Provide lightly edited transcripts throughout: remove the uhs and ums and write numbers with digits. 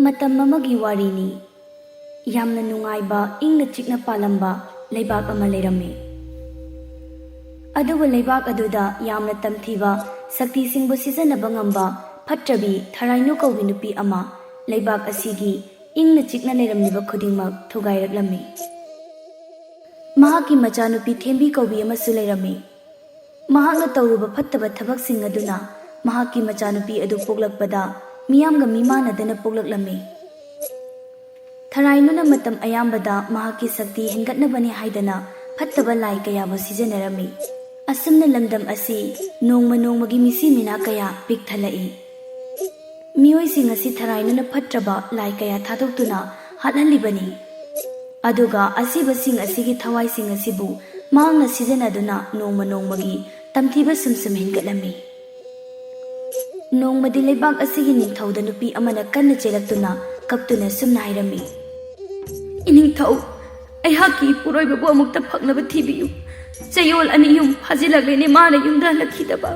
ꯃꯇꯝ ꯑꯃꯒꯤ ꯋꯥꯔꯤꯅꯤ. ꯌꯥꯝꯅ ꯅꯨꯡꯉꯥꯏꯕ ꯏꯪꯅ ꯆꯤꯛꯅ ꯄꯥꯜꯂꯝꯕ ꯂꯩꯕꯥꯛ ꯑꯃ ꯂꯩꯔꯝꯃꯤ. ꯑꯗꯨꯕꯨ ꯂꯩꯕꯥꯛ ꯑꯗꯨꯗ ꯌꯥꯝꯅ ꯇꯝꯊꯤꯕ ꯁꯛꯇꯤꯁꯤꯡꯕꯨ ꯁꯤꯖꯤꯟꯅꯕ ꯉꯝꯕ ꯐꯠꯇ꯭ꯔꯕꯤ ꯊꯔꯥꯏꯅꯨ ꯀꯧꯕꯤ ꯅꯨꯄꯤ ꯑꯃ ꯂꯩꯕꯥꯛ ꯑꯁꯤꯒꯤ ꯏꯪꯅ ꯆꯤꯛꯅ ꯂꯩꯔꯝꯂꯤꯕ ꯈꯨꯗꯤꯡꯃꯛ ꯊꯨꯒꯥꯏꯔꯛꯂꯝꯃꯤ. ꯃꯍꯥꯛꯀꯤ ꯃꯆꯥꯅꯨꯄꯤ ꯊꯦꯝꯕꯤ ꯀꯧꯕꯤ ꯑꯃꯁꯨ ꯂꯩꯔꯝꯃꯤ. ꯃꯍꯥꯛꯅ ꯇꯧꯔꯨꯕ ꯐꯠꯇꯕ ꯊꯕꯛꯁꯤꯡ ꯑꯗꯨꯅ ꯃꯍꯥꯛꯀꯤ ꯃꯆꯥꯅꯨꯄꯤ ꯑꯗꯨ ꯄꯣꯛꯂꯛꯄꯗ ꯃꯤꯌꯥꯝꯒ ꯃꯤꯃꯥꯟꯅꯗꯅ ꯄꯣꯛꯂꯛꯂꯝꯃꯤ. ꯊꯔꯥꯏꯅꯨꯅ ꯃꯇꯝ ꯑꯌꯥꯝꯕꯗ ꯃꯍꯥꯛꯀꯤ ꯁꯛꯇꯤ ꯍꯦꯟꯒꯠꯅꯕꯅꯤ ꯍꯥꯏꯗꯅ ꯐꯠꯇꯕ ꯂꯥꯏ ꯀꯌꯥꯕꯨ ꯁꯤꯖꯤꯟꯅꯔꯝꯃꯤ. ꯑꯁꯨꯝꯅ ꯂꯝꯗꯝ ꯑꯁꯤ ꯅꯣꯡꯃ ꯅꯣꯡꯃꯒꯤ ꯃꯤꯁꯤ ꯃꯤꯅꯥ ꯀꯌꯥ ꯄꯤꯛꯊꯜꯂꯛꯏ. ꯃꯤꯑꯣꯏꯁꯤꯡ ꯑꯁꯤ ꯊꯔꯥꯏꯅꯨꯅ ꯐꯠꯇ꯭ꯔꯕ ꯂꯥꯏ ꯀꯌꯥ ꯊꯥꯗꯣꯛꯇꯨꯅ ꯍꯥꯠꯍꯜꯂꯤꯕꯅꯤ. ꯑꯗꯨꯒ ꯑꯁꯤꯕꯁꯤꯡ ꯑꯁꯤꯒꯤ ꯊꯋꯥꯏꯁꯤꯡ ꯑꯁꯤꯕꯨ ꯃꯍꯥꯛꯅ ꯁꯤꯖꯤꯟꯅꯗꯨꯅ ꯅꯣꯡꯃ ꯅꯣꯡꯃꯒꯤ ꯇꯝꯊꯤꯕ ꯁꯨꯝ ꯍꯦꯟꯒꯠꯂꯝꯃꯤ. ꯅꯣꯡꯃꯗꯤ ꯂꯩꯕꯥꯛ ꯑꯁꯤꯒꯤ ꯅꯤꯡꯊꯧꯗ ꯅꯨꯄꯤ ꯑꯃꯅ ꯀꯟꯅ ꯆꯦꯜꯂꯛꯇꯨꯅ ꯀꯞꯇꯨꯅ ꯁꯨꯝꯅ ꯍꯥꯏꯔꯝꯃꯤ. "ꯏꯅꯤꯡꯊꯧ, ꯑꯩꯍꯥꯛꯀꯤ ꯏꯄꯨꯔꯣꯏꯕꯕꯨ ꯑꯃꯨꯛꯇ ꯐꯪꯅꯕ ꯊꯤꯕꯤꯌꯨ. ꯆꯌꯣꯜ 2 ꯌꯨꯝ ꯐꯥꯖꯤꯜꯂꯛꯂꯦꯅꯦ ꯃꯥꯅ ꯌꯨꯝꯗ ꯍꯜꯂꯛꯈꯤꯗꯕ."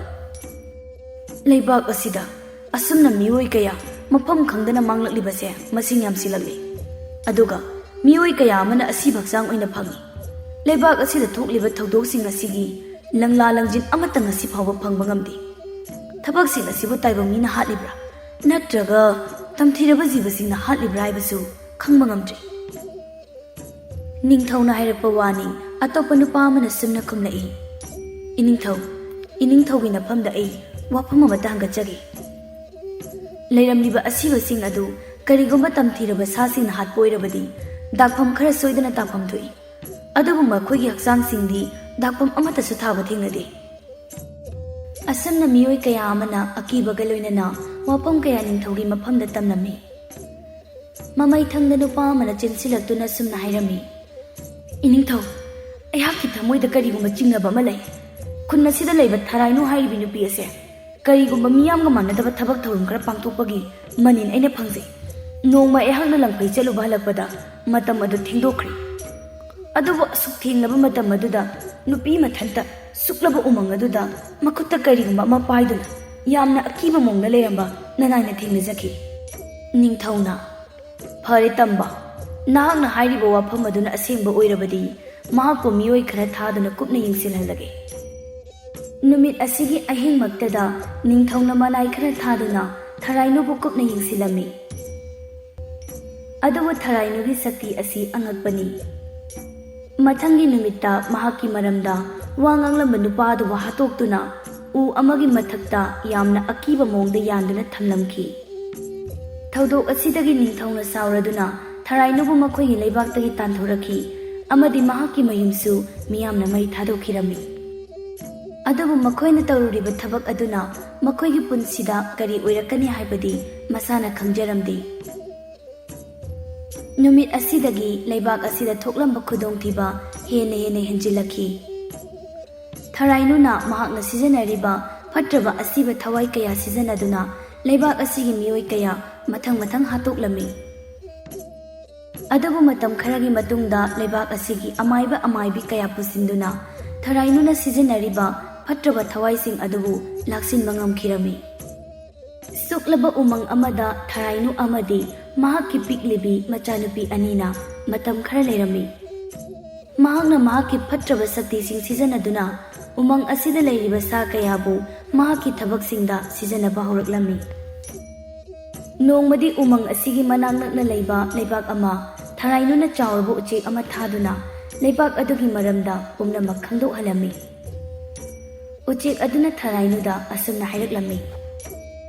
ꯂꯩꯕꯥꯛ ꯑꯁꯤꯗ ꯑꯁꯨꯝꯅ ꯃꯤꯑꯣꯏ ꯀꯌꯥ ꯃꯐꯝ ꯈꯪꯗꯅ ꯃꯥꯡꯂꯛꯂꯤꯕꯁꯦ ꯃꯁꯤꯡ ꯌꯥꯝꯁꯤꯜꯂꯛꯂꯤ. ꯑꯗꯨꯒ ꯃꯤꯑꯣꯏ ꯀꯌా ꯑꯃꯅ ꯑꯁꯤꯕ ꯍꯛꯆꯥꯡ ꯑꯣꯏꯅ ꯐꯪꯏ. ꯂꯩꯕꯥꯛ ꯑꯁꯤꯗ ꯊꯣꯛꯂꯤꯕ ꯊꯧꯗꯣꯛꯁꯤꯡ ꯑꯁꯤꯒꯤ ꯂꯪꯂꯥ ꯂꯪꯖꯤꯟ ꯑꯃꯠꯇ ꯉꯁꯤ ꯐꯥꯎꯕ ꯐꯪꯕ ꯉꯝꯗꯦ. ꯊꯕꯛꯁꯤꯡ ꯑꯁꯤꯕꯨ ꯇꯥꯏꯕꯪ ꯃꯤꯅ ꯍꯥꯠꯂꯤꯕ꯭ꯔꯥ ꯅꯠꯇ꯭ꯔꯒ ꯇꯝꯊꯤꯔꯕ ꯖꯤꯕꯁꯤꯡꯅ ꯍꯥꯠꯂꯤꯕ꯭ꯔꯥ ꯍꯥꯏꯕꯁꯨ ꯈꯪꯕ ꯉꯝꯗ꯭ꯔꯤ. ꯅꯤꯡꯊꯧꯅ ꯍꯥꯏꯔꯛꯄ ꯋꯥꯅꯤ ꯑꯇꯣꯞꯄ ꯅꯨꯄꯥ ꯑꯃꯅ ꯁꯨꯝꯅ ꯈꯨꯝꯂꯛꯏ. "ꯏꯅꯤꯡꯊꯧ, ꯏꯅꯤꯡꯊꯧꯒꯤ ꯅꯐꯝꯗ ꯑꯩ ꯋꯥꯐꯝ ꯑꯃꯠꯇ ꯍꯪꯒꯠꯆꯒꯦ. ꯂꯩꯔꯝꯂꯤꯕ ꯑꯁꯤꯕꯁꯤꯡ ꯑꯗꯨ ꯀꯔꯤꯒꯨꯝꯕ ꯇꯝꯊꯤꯔꯕ ꯁꯥꯁꯤꯡꯅ ꯍꯥꯠꯄ ꯑꯣꯏꯔꯕꯗꯤ ꯗꯥꯛꯐꯝ ꯈꯔ ꯁꯣꯏꯗꯅ ꯇꯥꯐꯝ ꯊꯣꯛꯏ. ꯑꯗꯨꯕꯨ ꯃꯈꯣꯏꯒꯤ ꯍꯛꯆꯥꯡꯁꯤꯡꯗꯤ ꯗꯥꯛꯐꯝ ꯑꯃꯠꯇꯁꯨ ꯊꯥꯕ ꯊꯦꯡꯅꯗꯦ." ꯑꯁꯨꯝꯅ ꯃꯤꯑꯣꯏ ꯀꯌꯥ ꯑꯃꯅ ꯑꯀꯤꯕꯒ ꯂꯣꯏꯅꯅ ꯋꯥꯐꯝ kaya ꯅꯤꯡꯊꯧꯒꯤ ꯃꯐꯝꯗ ꯇꯝꯂꯝꯃꯤ. ꯃꯃꯩ ꯊꯪꯗ ꯅꯨꯄꯥ ꯑꯃꯅ ꯆꯦꯟꯁꯤꯜꯂꯛꯇꯨꯅ ꯁꯨꯝꯅ ꯍꯥꯏꯔꯝꯃꯤ. "ꯏꯅꯤꯡꯊꯧ, ꯑꯩꯍꯥꯛꯀꯤ ꯊꯃꯣꯏꯗ ꯀꯔꯤꯒꯨꯝꯕ ꯆꯤꯡꯅꯕ ꯑꯃ ꯂꯩ. ꯈꯨꯟ ꯑꯁꯤꯗ ꯂꯩꯕ ꯊꯔꯥꯏꯅꯨ ꯍꯥꯏꯔꯤꯕꯤ ꯅꯨꯄꯤ ꯑꯁꯦ ꯀꯔꯤꯒꯨꯝꯕ ꯃꯤꯌꯥꯝꯒ ꯃꯥꯟꯅꯗꯕ ꯊꯕꯛ ꯊꯧꯔꯝ ꯈꯔ ꯄꯥꯡꯊꯣꯛꯄꯒꯤ ꯃꯅꯤꯟ ꯑꯩꯅ ꯐꯪꯖꯩ. ꯅꯣꯡꯃ ꯑꯩꯍꯥꯛꯅ ꯂꯪꯐꯩ ꯆꯠꯂꯨꯕ ꯍꯜꯂꯛꯄꯗ ꯃꯇꯝ ꯑꯗꯨ ꯊꯦꯡꯗꯣꯛꯈ꯭ꯔꯦ. ꯑꯗꯨꯕꯨ ꯑꯁꯨꯛ ꯊꯦꯡꯂꯕ ꯃꯇꯝ ꯑꯗꯨꯗ ꯅꯨꯄꯤ ꯃꯊꯟꯇ ꯁꯨꯛꯂꯕ ꯎꯃꯪ ꯑꯗꯨꯗ ꯃꯈꯨꯠꯇ ꯀꯔꯤꯒꯨꯝꯕ ꯑꯃ ꯄꯥꯏꯗꯨꯅ ꯌꯥꯝꯅ ꯑꯀꯤꯕ ꯃꯑꯣꯡꯗ ꯂꯩꯔꯝꯕ ꯅꯅꯥꯏꯅ ꯊꯦꯡꯅꯖꯈꯤ." ꯅꯤꯡꯊꯧꯅ "ꯐꯔꯦ ꯇꯝꯕ, ꯅꯍꯥꯛꯅ ꯍꯥꯏꯔꯤꯕ ꯋꯥꯐꯝ ꯑꯗꯨꯅ ꯑꯁꯦꯡꯕ ꯑꯣꯏꯔꯕꯗꯤ ꯃꯍꯥꯛꯄꯨ ꯃꯤꯑꯣꯏ ꯈꯔ ꯊꯥꯗꯨꯅ ꯀꯨꯞꯅ ꯌꯦꯡꯁꯤꯜꯍꯜꯂꯒꯦ." ꯅꯨꯃꯤꯠ ꯑꯁꯤꯒꯤ ꯑꯍꯤꯡꯃꯛꯇꯗ ꯅꯤꯡꯊꯧꯅ ꯃꯅꯥꯏ ꯈꯔ ꯊꯥꯗꯨꯅ ꯊꯔꯥꯏꯅꯨꯕꯨ ꯀꯨꯞꯅ ꯌꯦꯡꯁꯤꯜꯂꯝꯃꯤ. ꯑꯗꯨꯕꯨ ꯊꯔꯥꯏꯅꯨꯒꯤ ꯁꯛꯇꯤ ꯑꯁꯤ ꯑꯉꯛꯄꯅꯤ. ꯃꯊꯪꯒꯤ ꯅꯨꯃꯤꯠꯇ ꯃꯍꯥꯛꯀꯤ ꯃꯔꯝꯗ ꯋꯥ ꯉꯥꯡꯂꯝꯕ ꯅꯨꯄꯥ ꯑꯗꯨꯕꯨ ꯍꯥꯠꯇꯣꯛꯇꯨꯅ ꯎ ꯑꯃꯒꯤ ꯃꯊꯛꯇ ꯌꯥꯝꯅ ꯑꯀꯤꯕ ꯃꯑꯣꯡꯗ ꯌꯥꯟꯗꯨꯅ ꯊꯝꯂꯝꯈꯤ. ꯊꯧꯗꯣꯛ ꯑꯁꯤꯗꯒꯤ ꯅꯤꯡꯊꯧꯅ ꯁꯥꯎꯔꯗꯨꯅ ꯊꯔꯥꯏꯅꯨꯕꯨ ꯃꯈꯣꯏꯒꯤ ꯂꯩꯕꯥꯛꯇꯒꯤ ताꯟꯊꯣꯔꯛꯈꯤ ꯑꯃꯗꯤ ꯃꯍꯥꯛꯀꯤ ꯃꯌꯨꯝꯁꯨ ꯃꯤꯌꯥꯝꯅ ꯃꯩ ꯊꯥꯗꯣꯛꯈꯤꯔꯝꯃꯤ. ꯑꯗꯨꯕꯨ ꯃꯈꯣꯏꯅ ꯇꯧꯔꯨꯔꯤꯕ ꯊꯕꯛ ꯑꯗꯨꯅ ꯃꯈꯣꯏꯒꯤ ꯄꯨꯟꯁꯤꯗ ꯀꯔꯤ ꯑꯣꯏꯔꯛꯀꯅꯤ ꯍꯥꯏꯕꯗꯤ ꯃꯁꯥꯅ ꯈꯪꯖꯔꯝꯗꯦ. ꯅꯨꯃꯤꯠ ꯑꯁꯤꯗꯒꯤ ꯂꯩꯕꯥꯛ ꯑꯁꯤꯗ ꯊꯣꯛꯂꯝꯕ ꯈꯨꯗꯣꯡꯊꯤꯕ ꯍꯦꯟꯅ ꯍꯦꯟꯖꯤꯜꯂꯛꯈꯤ. ꯊꯔꯥꯏꯅꯨꯅ ꯃꯍꯥꯛꯅ ꯁꯤꯖꯤꯟꯅꯔꯤꯕ ꯐꯠꯇ꯭ꯔꯕ ꯑꯁꯤꯕ ꯊꯋꯥꯏ kaya ꯁꯤꯖꯤꯟꯅꯗꯨꯅ ꯂꯩꯕꯥꯛ ꯑꯁꯤꯒꯤ ꯃꯤꯑꯣꯏ kaya ꯃꯊꯪ ꯍꯥꯠꯇꯣꯛꯂꯝꯃꯤ. ꯑꯗꯨꯕꯨ ꯃꯇꯝ ꯈꯔꯒꯤ ꯃꯇꯨꯡꯗ ꯂꯩꯕꯥꯛ ꯑꯁꯤꯒꯤ ꯑꯃꯥꯏꯕ ꯑꯃꯥꯏꯕꯤ kaya ꯄꯨꯁꯤꯟꯗꯨꯅ ꯊꯔꯥꯏꯅꯨꯅ ꯁꯤꯖꯤꯟꯅꯔꯤꯕ ꯐꯠꯇ꯭ꯔꯕ ꯊꯋꯥꯏꯁꯤꯡ ꯑꯗꯨꯕꯨ ꯂꯥꯛꯁꯤꯟꯕ ꯉꯝꯈꯤꯔꯝꯃꯤ. ꯁꯨꯛꯂꯕ ꯎꯃꯪ ꯑꯃꯗ ꯊꯔꯥꯏꯅꯨ ꯑꯃꯗꯤ ꯃꯍꯥꯛꯀꯤ ꯄꯤꯛꯂꯤꯕꯤ ꯃꯆꯥꯅꯨꯄꯤ ꯑꯅꯤꯅ ꯃꯇꯝ ꯈꯔ ꯂꯩꯔꯝꯃꯤ. ꯃꯍꯥꯛꯅ ꯃꯍꯥꯛꯀꯤ ꯐꯠꯇ꯭ꯔꯕ ꯁꯛꯇꯤꯁꯤꯡ ꯁꯤꯖꯤꯟꯅꯗꯨꯅ ꯎꯃꯪ ꯑꯁꯤꯗ ꯂꯩꯔꯤꯕ ꯁꯥ kayabꯨ ꯃꯍꯥꯛꯀꯤ ꯊꯕꯛꯁꯤꯡꯗ ꯁꯤꯖꯤꯟꯅꯕ ꯍꯧꯔꯛꯂꯝꯃꯤ. ꯅꯣꯡꯃꯗꯤ ꯎꯃꯪ ꯑꯁꯤꯒꯤ ꯃꯅꯥꯛ ꯅꯛꯅ ꯂꯩꯕ ꯂꯩꯕꯥꯛ ꯑꯃ ꯊꯔꯥꯏꯅꯨꯅ ꯆꯥꯎꯔꯕ ꯎꯆꯦꯛ ꯑꯃ ꯊꯥꯗꯨꯅ ꯂꯩꯕꯥꯛ ꯑꯗꯨꯒꯤ ꯃꯔꯝꯗ ꯄꯨꯝꯅꯃꯛ ꯈꯪꯗꯣꯛꯍꯜꯂꯝꯃꯤ. ꯎꯆꯦꯛ ꯑꯗꯨꯅ ꯊꯔꯥꯏꯅꯨꯗ ꯑꯁꯨꯝꯅ ꯍꯥꯏꯔꯛꯂꯝꯃꯤ.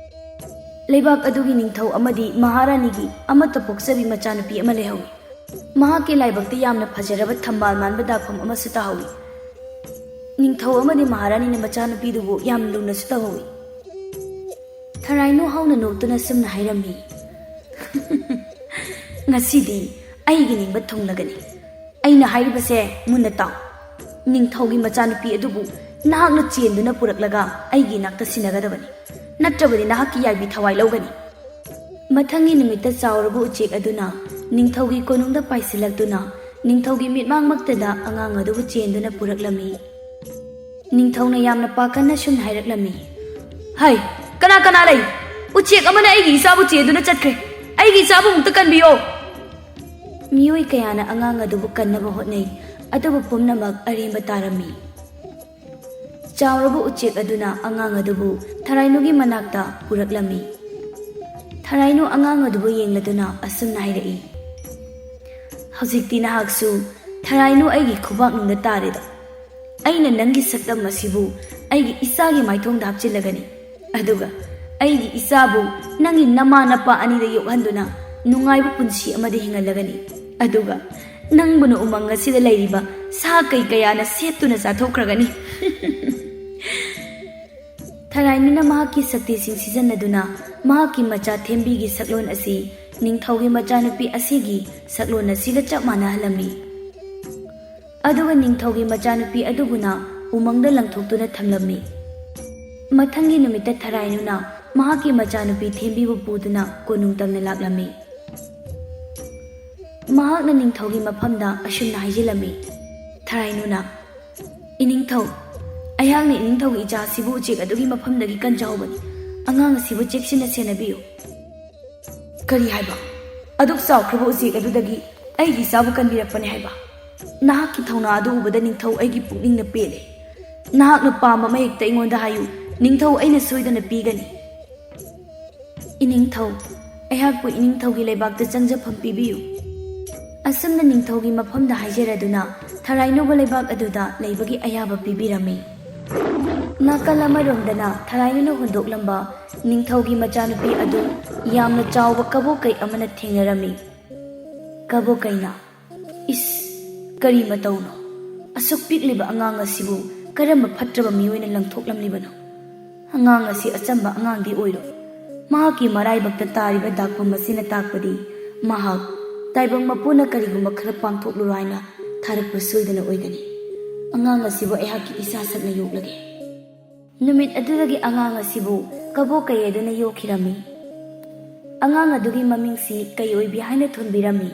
"ꯂꯩꯕꯥꯛ ꯑꯗꯨꯒꯤ ꯅꯤꯡꯊꯧ ꯑꯃꯗꯤ ꯃꯍꯥꯔꯥꯅꯤꯒꯤ ꯑꯃꯠꯇ ꯄꯣꯛꯆꯕꯤ ꯃꯆꯥꯅꯨꯄꯤ ꯑꯃ ꯂꯩꯍꯧꯏ. ꯃꯍꯥꯛꯀꯤ ꯂꯥꯏꯕꯛꯇ ꯌꯥꯝꯅ ꯐꯖꯔꯕ ꯊꯝꯕꯥꯜ ꯃꯥꯟꯕ ꯗꯥꯛꯐꯝ ꯑꯃꯁꯨ ꯇꯥꯍꯧꯏ. ꯅꯤꯡꯊꯧ ꯑꯃꯗꯤ ꯃꯍꯥꯔꯥꯅꯤꯅ ꯃꯆꯥꯅꯨꯄꯤꯗꯨꯕꯨ ꯌꯥꯝ ꯂꯨꯅꯁꯨ ꯇꯧꯍꯧꯏ." ꯊꯔꯥꯏꯅꯨ ꯍꯧꯅ ꯅꯣꯛꯇꯨꯅ ꯁꯨꯝꯅ ꯍꯥꯏꯔꯝꯃꯤ. "ꯉꯁꯤꯗꯤ ꯑꯩꯒꯤ ꯅꯤꯡꯕ ꯊꯨꯡꯂꯒꯅꯤ. ꯑꯩꯅ ꯍꯥꯏꯔꯤꯕꯁꯦ ꯃꯨꯟꯅ ꯇꯥꯎ. ꯅꯤꯡꯊꯧꯒꯤ ꯃꯆꯥꯅꯨꯄꯤ ꯑꯗꯨꯕు ꯅꯍꯥꯛꯅ ꯆꯦꯟꯗꯨꯅ ꯄꯨꯔꯛꯂꯒ ꯑꯩꯒꯤ ꯏꯅꯥꯛꯇ ꯁꯤꯟꯅꯒꯗꯕꯅꯤ. ꯅꯠꯇ꯭ꯔꯕꯗꯤ ꯅꯍꯥꯛꯀꯤ ꯌꯥꯏꯕꯤ ꯊꯋꯥꯏ ꯂꯧꯒꯅꯤ." ꯃꯊꯪꯒꯤ ꯅꯨꯃꯤꯠꯇ ꯆꯥꯎꯔꯕ ꯎꯆꯦꯛ ꯑꯗꯨꯅ ꯅꯤꯡꯊꯧꯒꯤ ꯀꯣꯅꯨꯡꯗ ꯄꯥꯏꯁꯤꯜꯂꯛꯇꯨꯅ ꯅꯤꯡꯊꯧꯒꯤ ꯃꯤꯠꯃꯥꯡꯃꯛꯇꯗ ꯑꯉꯥꯡ ꯑꯗꯨꯕꯨ ꯆꯦꯟꯗꯨꯅ ꯄꯨꯔꯛꯂꯝꯃꯤ. ꯅꯤꯡꯊꯧꯅ ꯌꯥꯝꯅ ꯄꯥꯈꯠꯅ ꯁꯨꯝꯅ ꯍꯥꯏꯔꯛꯂꯝꯃꯤ. "ꯍꯩ, ꯀꯅꯥ ꯂꯩ? ꯎꯆꯦꯛ ꯑꯃꯅ ꯑꯩꯒꯤ ꯏꯆꯥꯕꯨ ꯆꯦꯟꯗꯨꯅ ꯆꯠꯈ꯭ꯔꯦ. ꯑꯩꯒꯤ ꯏꯆꯥꯕꯨ ꯑꯃꯨꯛꯇ ꯀꯟꯕꯤꯌꯣ꯫ ꯃꯤꯑꯣꯏ ꯀꯌꯥꯅ ꯑꯉꯥꯡ ꯑꯗꯨꯕꯨ ꯀꯟꯅꯕ ꯍꯣꯠꯅꯩ, ꯑꯗꯨꯕꯨ ꯄꯨꯝꯅꯃꯛ ꯑꯔꯦꯝꯕ ꯇꯥꯔꯝꯃꯤ꯫ ꯆꯥꯎꯔꯕ ꯎꯆꯦꯛ ꯑꯗꯨꯅ ꯑꯉꯥꯡ ꯑꯗꯨꯕꯨ ꯊꯔꯥꯏꯅꯨꯒꯤ ꯃꯅꯥꯛꯇ ꯄꯨꯔꯛꯂꯝꯃꯤ꯫ ꯊꯔꯥꯏꯅꯨ ꯑꯉꯥꯡ ꯑꯗꯨꯕꯨ ꯌꯦꯡꯂꯗꯨꯅ ꯑꯁꯨꯝꯅ ꯍꯥꯏꯔꯛꯏ, ꯍꯧꯖꯤꯛꯇꯤ ꯅꯍꯥꯛꯁꯨ ꯊꯔꯥꯏꯅꯨ ꯑꯩꯒꯤ ꯈꯨꯕꯥꯛꯅꯨꯡꯗ ꯇꯥꯔꯦꯗꯣ꯫ ꯑꯩꯅ ꯅꯪꯒꯤ ꯁꯛꯇꯝ ꯑꯁꯤꯕꯨ ꯑꯩꯒꯤ ꯏꯆꯥꯒꯤ ꯃꯥꯏꯊꯣꯡꯗ ꯍꯥꯞꯆꯤꯜꯂꯒꯅꯤ, ꯑꯗꯨꯒ ꯑꯩꯒꯤ ꯏꯆꯥꯕꯨ ꯅꯪꯒꯤ ꯅꯃꯥ ꯅꯄꯥ ꯑꯅꯤꯗ ꯌꯣꯛꯍꯟꯗꯨꯅ ꯅꯨꯡꯉꯥꯏꯕ ꯄꯨꯟꯁꯤ ꯑꯃꯗ ꯍꯤꯡꯍꯜꯂꯒꯅꯤ, ꯑꯗꯨꯒ ꯅꯪꯕꯨꯅ ꯎꯃꯪ ꯑꯁꯤꯗ ꯂꯩꯔꯤꯕ ꯁꯥ ꯀꯩ ꯀꯌꯥꯅ ꯁꯦꯠꯇꯨꯅ ꯆꯥꯊꯣꯛꯈ꯭ꯔꯒꯅꯤ꯫ ꯊꯔꯥꯏꯅꯨꯅ ꯃꯍꯥꯛꯀꯤ ꯁꯛꯇꯤꯁꯤꯡ ꯁꯤꯖꯤꯟꯅꯗꯨꯅ ꯃꯍꯥꯛꯀꯤ ꯃꯆꯥ ꯊꯦꯝꯕꯤꯒꯤ ꯁꯛꯂꯣꯟ ꯑꯁꯤ ꯅꯤꯡꯊꯧꯒꯤ ꯃꯆꯥꯅꯨꯄꯤ ꯑꯁꯤꯒꯤ ꯁꯛꯂꯣꯟ ꯑꯁꯤꯒ ꯆꯞ ꯃꯥꯟꯅꯍꯜꯂꯝꯃꯤ꯫ ꯑꯗꯨꯒ ꯅꯤꯡꯊꯧꯒꯤ ꯃꯆꯥꯅꯨꯄꯤ ꯑꯗꯨꯕꯨꯅ ꯎꯃꯪꯗ ꯂꯪꯊꯣꯛꯇꯨꯅ ꯊꯝꯂꯝꯃꯤ꯫ ꯃꯊꯪꯒꯤ ꯅꯨꯃꯤꯠꯇ ꯊꯔꯥꯏꯅꯨꯅ ꯃꯍꯥꯛꯀꯤ ꯃꯆꯥꯅꯨꯄꯤ ꯊꯦꯝꯕꯤꯕꯨ ꯄꯨꯗꯨꯅ ꯀꯣꯅꯨꯡ ꯇꯝꯅ ꯂꯥꯛꯂꯝꯃꯤ꯫ ꯃꯍꯥꯛꯅ ꯅꯤꯡꯊꯧꯒꯤ ꯃꯐꯝꯗ ꯑꯁꯨꯝꯅ ꯍꯥꯏꯖꯤꯜꯂꯝꯃꯤ, ꯊꯔꯥꯏꯅꯨꯅ, ꯏꯅꯤꯡꯊꯧ, ꯑꯩꯍꯥꯛꯅ ꯏꯅꯤꯡꯊꯧꯒꯤ ꯏꯆꯥ ꯑꯁꯤꯕꯨ ꯎꯆꯦꯛ ꯑꯗꯨꯒꯤ ꯃꯐꯝꯗꯒꯤ ꯀꯟꯖꯍꯧꯕꯅꯤ꯫ ꯑꯉꯥꯡ ꯑꯁꯤꯕꯨ ꯆꯦꯛꯁꯤꯟꯅ ꯁꯦꯟꯅꯕꯤꯌꯨ꯫ ꯀꯔꯤ ꯍꯥꯏꯕ? ꯑꯗꯨꯛ ꯆꯥꯎꯈ꯭ꯔꯕ ꯎꯆꯦꯛ ꯑꯗꯨꯗꯒꯤ ꯑꯩꯒꯤ ꯏꯆꯥꯕꯨ ꯀꯟꯕꯤꯔꯛꯄꯅꯤ ꯍꯥꯏꯕ? ꯅꯍꯥꯛꯀꯤ ꯊꯧꯅꯥ ꯑꯗꯨ ꯎꯕꯗ ꯅꯤꯡꯊꯧ ꯑꯩꯒꯤ ꯄꯨꯛꯅꯤꯡꯅ ꯄꯦꯜꯂꯦ꯫ ꯅꯍꯥꯛꯅ ꯄꯥꯝꯕ ꯑꯃ ꯍꯦꯛꯇ ꯑꯩꯉꯣꯟꯗ ꯍꯥꯏꯌꯨ, ꯅꯤꯡꯊꯧ ꯑꯩꯅ ꯁꯣꯏꯗꯅ ꯄꯤꯒꯅꯤ꯫ ꯏꯅꯤꯡꯊꯧ, ꯑꯩꯍꯥꯛꯄꯨ ꯏꯅꯤꯡꯊꯧꯒꯤ ꯂꯩꯕꯥꯛꯇ ꯆꯪꯖꯐꯝ ꯄꯤꯕꯤꯌꯨ꯫ ꯑꯁꯨꯝꯅ ꯅꯤꯡꯊꯧꯒꯤ ꯃꯐꯝꯗ ꯍꯥꯏꯖꯔꯗꯨꯅ ꯊꯔꯥꯏꯅꯨꯕꯨ ꯂꯩꯕꯥꯛ ꯑꯗꯨꯗ ꯂꯩꯕꯒꯤ ꯑꯌꯥꯕ ꯄꯤꯕꯤꯔꯝꯃꯤ꯫ ꯅꯥꯀꯜ ꯑꯃꯔꯣꯝꯗꯅ ꯊꯔꯥꯏꯅꯨꯅ ꯍꯨꯟꯗꯣꯛꯂꯝꯕ ꯅꯤꯡꯊꯧꯒꯤ ꯃꯆꯥꯅꯨꯄꯤ ꯑꯗꯨ ꯌꯥꯝꯅ ꯆꯥꯎꯕ ꯀꯕꯣꯀꯩ ꯑꯃꯅ ꯊꯦꯡꯅꯔꯝꯃꯤ꯫ ꯀꯕꯣꯀꯩꯅ, ꯏꯁ, ꯀꯔꯤ ꯃꯇꯧꯅꯣ? ꯑꯁꯨꯛ ꯄꯤꯛꯂꯤꯕ ꯑꯉꯥꯡ ꯑꯁꯤꯕꯨ ꯀꯔꯝꯕ ꯐꯠꯇ꯭ꯔꯕ ꯃꯤꯑꯣꯏꯅ ꯂꯪꯊꯣꯛꯂꯝꯂꯤꯕꯅꯣ? ꯑꯉꯥꯡ ꯑꯁꯤ ꯑꯆꯝꯕ ꯑꯉꯥꯡꯗꯤ ꯑꯣꯏꯔꯣꯏ꯫ ꯃꯍꯥꯛꯀꯤ ꯃꯔꯥꯏꯕꯛꯇ ꯇꯥꯔꯤꯕ ꯗꯥꯛꯐꯝ ꯑꯁꯤꯅ ꯇꯥꯛꯄꯗꯤ ꯃꯍꯥꯛ ꯇꯥꯏꯕꯪ ꯃꯄꯨꯅ ꯀꯔꯤꯒꯨꯝꯕ ꯈꯔ ꯄꯥꯡꯊꯣꯛꯂꯨꯔꯣ ꯍꯥꯏꯅ ꯊꯥꯔꯛꯄ ꯁꯣꯏꯗꯅ ꯑꯣꯏꯒꯅꯤ꯫ ꯑꯉꯥꯡ ꯑꯁꯤꯕꯨ ꯑꯩꯍꯥꯛꯀꯤ ꯏꯆꯥ ꯁꯛꯅ ꯌꯣꯛꯂꯒꯦ꯫ ꯅꯨꯃꯤꯠ ꯑꯗꯨꯗꯒꯤ ꯑꯉꯥꯡ ꯑꯁꯤꯕꯨ ꯀꯕꯣꯀꯩ ꯑꯗꯨꯅ ꯌꯣꯛꯈꯤꯔꯝꯃꯤ꯫ ꯑꯉꯥꯡ ꯑꯗꯨꯒꯤ ꯃꯃꯤꯡꯁꯤ ꯀꯩꯑꯣꯏꯕꯤ ꯍꯥꯏꯅ ꯊꯣꯟꯕꯤꯔꯝꯃꯤ꯫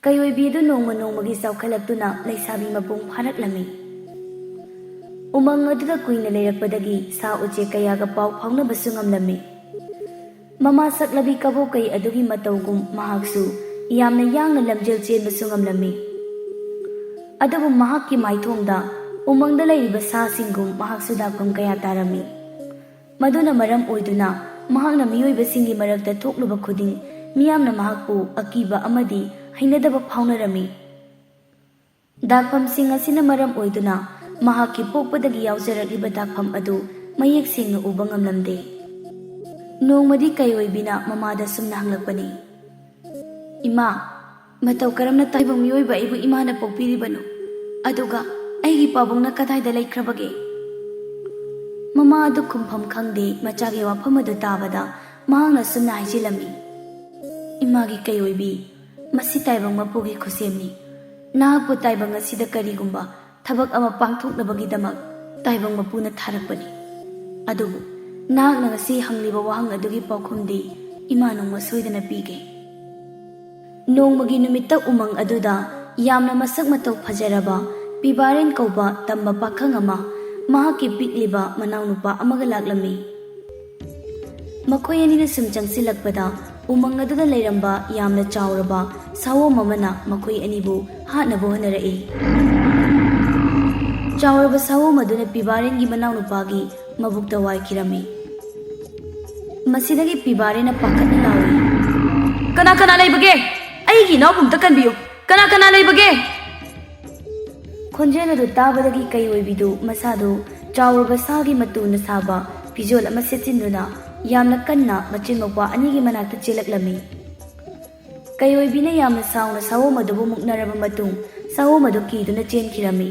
ꯀꯩꯑꯣꯏꯕꯤ ꯑꯗꯨ ꯅꯣꯡꯃ ꯅꯣꯡꯃꯒꯤ ꯆꯥꯎꯈꯠꯂꯛꯇꯨꯅ ꯂꯩꯁꯥꯕꯤ ꯃꯄꯨꯡ ꯐꯥꯔꯛꯂꯝꯃꯤ꯫ ꯎꯃꯪ ꯑꯗꯨꯗ ꯀꯨꯏꯅ ꯂꯩꯔꯛꯄꯗꯒꯤ ꯁꯥ ꯎꯆꯦꯛ ꯀꯌꯥꯒ ꯄꯥꯎ ꯐꯥꯎꯅꯕꯁꯨ ꯉꯝꯂꯝꯃꯤ꯫ ꯃꯃꯥ ꯁꯛꯂꯕꯤ ꯀꯕꯣꯀꯩ ꯑꯗꯨꯒꯤ ꯃꯇꯧꯒꯨꯝ ꯃꯍꯥꯛꯁꯨ ꯌꯥꯝꯅ ꯌꯥꯡꯅ ꯂꯝꯖꯦꯜ ꯆꯦꯟꯕꯁꯨ ꯉꯝꯂꯝꯃꯤ꯫ ꯑꯗꯨꯕꯨ ꯃꯍꯥꯛꯀꯤ ꯃꯥꯏꯊꯣꯡꯗ ꯎꯃꯪꯗ ꯂꯩꯔꯤꯕ ꯁꯥꯁꯤꯡꯒꯨꯝ ꯃꯍꯥꯛꯁꯨ ꯗꯥꯛꯐꯝ ꯀꯌꯥ ꯇꯥꯔꯝꯃꯤ꯫ ꯃꯗꯨꯅ ꯃꯔꯝ ꯑꯣꯏꯗꯨꯅ ꯃꯍꯥꯛꯅ ꯃꯤꯑꯣꯏꯕꯁꯤꯡꯒꯤ ꯃꯔꯛꯇ ꯊꯣꯛꯂꯨꯕ ꯈꯨꯗꯤꯡ ꯃꯤꯌꯥꯝꯅ ꯃꯍꯥꯛꯄꯨ ꯑꯀꯤꯕ ꯑꯃꯗꯤ ꯍꯩꯅꯗꯕ ꯐꯥꯎꯅꯔꯝꯃꯤ꯫ ꯗꯥꯛꯐꯝꯁꯤꯡ ꯑꯁꯤꯅ ꯃꯔꯝ ꯑꯣꯏꯗꯨꯅ ꯃꯍꯥꯛꯀꯤ ꯄꯣꯛꯄꯗꯒꯤ ꯌꯥꯎꯖꯔꯛꯂꯤꯕ ꯗꯥꯛꯐꯝ ꯑꯗꯨ ꯃꯌꯦꯛ ꯁꯦꯡꯅ ꯎꯕ ꯉꯝꯂꯝꯗꯦ꯫ ꯅꯣꯡꯃꯗꯤ ꯀꯩꯑꯣꯏꯕꯤꯅ ꯃꯃꯥꯗ ꯁꯨꯝꯅ ꯍꯪꯂꯛꯄꯅꯤ, ꯏꯃꯥ, ꯃꯇꯧ ꯀꯔꯝꯅ ꯇꯥꯏꯕꯪ ꯃꯤꯑꯣꯏꯕ ꯑꯩꯕꯨ ꯏꯃꯥꯅ ꯄꯣꯛꯄꯤꯔꯤꯕꯅꯣ? ꯑꯗꯨꯒ ꯑꯩꯒꯤ ꯄꯥꯕꯨꯡꯅ ꯀꯗꯥꯏꯗ ꯂꯩꯈ꯭ꯔꯕꯒꯦ? ꯃꯃꯥ ꯑꯗꯨ ꯈꯨꯝꯐꯝ ꯈꯪꯗꯦ ꯃꯆꯥꯒꯤ ꯋꯥꯐꯝ ꯑꯗꯨ ꯇꯥꯕꯗ ꯃꯍꯥꯛꯅ ꯁꯨꯝꯅ ꯍꯥꯏꯖꯤꯜꯂꯝꯃꯤ, ꯏꯃꯥꯒꯤ ꯀꯩꯑꯣꯏꯕꯤ, ꯃꯁꯤ ꯇꯥꯏꯕꯪ ꯃꯄꯨꯒꯤ ꯈꯨꯠꯁꯦꯝꯅꯤ꯫ ꯅꯍꯥꯛꯄꯨ ꯇꯥꯏꯕꯪ ꯑꯁꯤꯗ ꯀꯔꯤꯒꯨꯝꯕ ꯊꯕꯛ ꯑꯃ ꯄꯥꯡꯊꯣꯛꯅꯕꯒꯤꯗꯃꯛ ꯇꯥꯏꯕꯪ ꯃꯄꯨꯅ ꯊꯥꯔꯛꯄꯅꯤ꯫ ꯑꯗꯨꯕꯨ ꯅꯍꯥꯛꯅ ꯉꯁꯤ ꯍꯪꯂꯤꯕ ꯋꯥꯍꯪ ꯑꯗꯨꯒꯤ ꯄꯥꯎꯈꯨꯝꯗꯤ ꯏꯃꯥ ꯅꯣꯡꯃ ꯁꯣꯏꯗꯅ ꯄꯤꯒꯦ꯫ ꯅꯣꯡꯃꯒꯤ ꯅꯨꯃꯤꯠꯇ ꯎꯃꯪ ꯑꯗꯨꯗ ꯌꯥꯝꯅ ꯃꯁꯛ ꯃꯇꯧ ꯐꯖꯔꯕ ꯄꯤꯕꯥꯔꯦꯟ ꯀꯧꯕ ꯇꯝꯕ ꯄꯥꯈꯪ ꯑꯃ ꯃꯍꯥꯛꯀꯤ ꯄꯤꯛꯂꯤꯕ ꯃꯅꯥꯎꯅꯨꯄꯥ ꯑꯃꯒ ꯂꯥꯛꯂꯝꯃꯤ꯫ ꯃꯈꯣꯏ ꯑꯅꯤꯅ ꯁꯨꯝ ꯆꯪꯁꯤꯜꯂꯛꯄꯗ ꯎꯃꯪ ꯑꯗꯨꯗ ꯂꯩꯔꯝꯕ ꯌꯥꯝꯅ ꯆꯥꯎꯔꯕ ꯁꯥꯋꯣꯝ ꯑꯃꯅ ꯃꯈꯣꯏ ꯑꯅꯤꯕꯨ ꯍꯥꯠꯅꯕ ꯍꯣꯠꯅꯔꯛꯏ꯫ ꯆꯥꯎꯔꯕ ꯁꯥꯋꯣꯝ ꯑꯗꯨꯅ ꯄꯤꯕꯥꯔꯦꯟꯒꯤ ꯃꯅꯥꯎꯅꯨꯄꯥꯒꯤ ꯃꯕꯨꯛꯇ ꯋꯥꯏꯈꯤꯔꯝꯃꯤ꯫ ꯃꯁꯤꯗꯒꯤ ꯄꯤꯕꯥꯔꯦꯟꯅ ꯄꯥꯈꯠꯅ ꯂꯥꯎꯏ, ꯀꯅꯥ ꯀꯅꯥ ꯂꯩꯕꯒꯦ? ꯑꯩꯒꯤ ꯏꯅꯥꯎꯕꯨ ꯑꯝꯇ ꯀꯟꯕꯤꯌꯨ, ꯀꯅꯥ ꯀꯅꯥ ꯂꯩꯕꯒꯦ? ꯈꯣꯟꯖꯦꯜ ꯑꯗꯨ ꯇꯥꯕꯗꯒꯤ ꯀꯩꯑꯣꯏꯕꯤꯗꯨ ꯃꯁꯥꯗꯨ ꯆꯥꯎꯔꯕ ꯁꯥꯒꯤ ꯃꯇꯨꯅ ꯁꯥꯕ ꯐꯤꯖꯣꯜ ꯑꯃ ꯁꯦꯠꯆꯤꯟꯗꯨꯅ ꯌꯥꯝꯅ ꯀꯟꯅ ꯃꯆꯤꯟ ꯃꯧꯄ꯭ꯋꯥ ꯑꯅꯤꯒꯤ ꯃꯅꯥꯛꯇ ꯆꯦꯜꯂꯛꯂꯝꯃꯤ꯫ ꯀꯩꯑꯣꯏꯕꯤꯅ ꯌꯥꯝꯅ ꯁꯥꯎꯅ ꯁꯥꯋꯣꯝ ꯑꯗꯨꯕꯨ ꯃꯨꯛꯅꯔꯕ ꯃꯇꯨꯡ ꯁꯥꯋꯣꯝ ꯑꯗꯨ ꯀꯤꯗꯨꯅ ꯆꯦꯟꯈꯤꯔꯝꯃꯤ꯫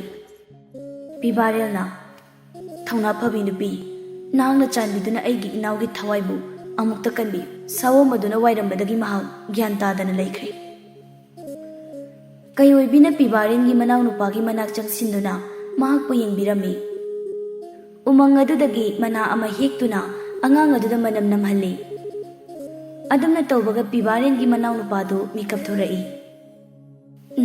ꯄꯤꯕꯥꯔꯦꯜꯅ, ꯊꯧꯅꯥ ꯐꯕꯤ ꯅꯨꯄꯤ, ꯅꯍꯥꯛꯅ ꯆꯥꯟꯕꯤꯗꯨꯅ ꯑꯩꯒꯤ ꯏꯅꯥꯎꯒꯤ ꯊꯋꯥꯏꯕꯨ ꯑꯃꯨꯛꯇ ꯀꯟꯕꯤꯌꯨ꯫ ꯁꯥꯋꯣꯝ ꯑꯗꯨꯅ ꯋꯥꯏꯔꯝꯕꯗꯒꯤ ꯃꯍꯥꯛ ꯒ꯭ꯌꯥꯟ ꯇꯥꯗꯅ ꯂꯩꯈ꯭ꯔꯦ꯫ ꯀꯩꯑꯣꯏꯕꯤꯅ ꯄꯤꯕꯥꯔꯦꯟꯒꯤ ꯃꯅꯥꯎꯅꯨꯄꯥꯒꯤ ꯃꯅꯥꯛ ꯆꯪꯁꯤꯟꯗꯨꯅ ꯃꯍꯥꯛꯄꯨ ꯌꯦꯡꯕꯤꯔꯝꯃꯤ꯫ ꯎꯃꯪ ꯑꯗꯨꯗꯒꯤ ꯃꯅꯥ ꯑꯃ ꯍꯦꯛꯇꯨꯅ ꯑꯉꯥꯡ ꯑꯗꯨꯗ ꯃꯅꯝ ꯅꯝꯍꯜꯂꯤ꯫ ꯑꯗꯨꯝꯅ ꯇꯧꯕꯒ ꯄꯤꯕꯥꯔꯦꯟꯒꯤ ꯃꯅꯥꯎꯅꯨꯄꯥꯗꯨ ꯃꯤꯀꯞ ꯊꯣꯔꯛꯏ꯫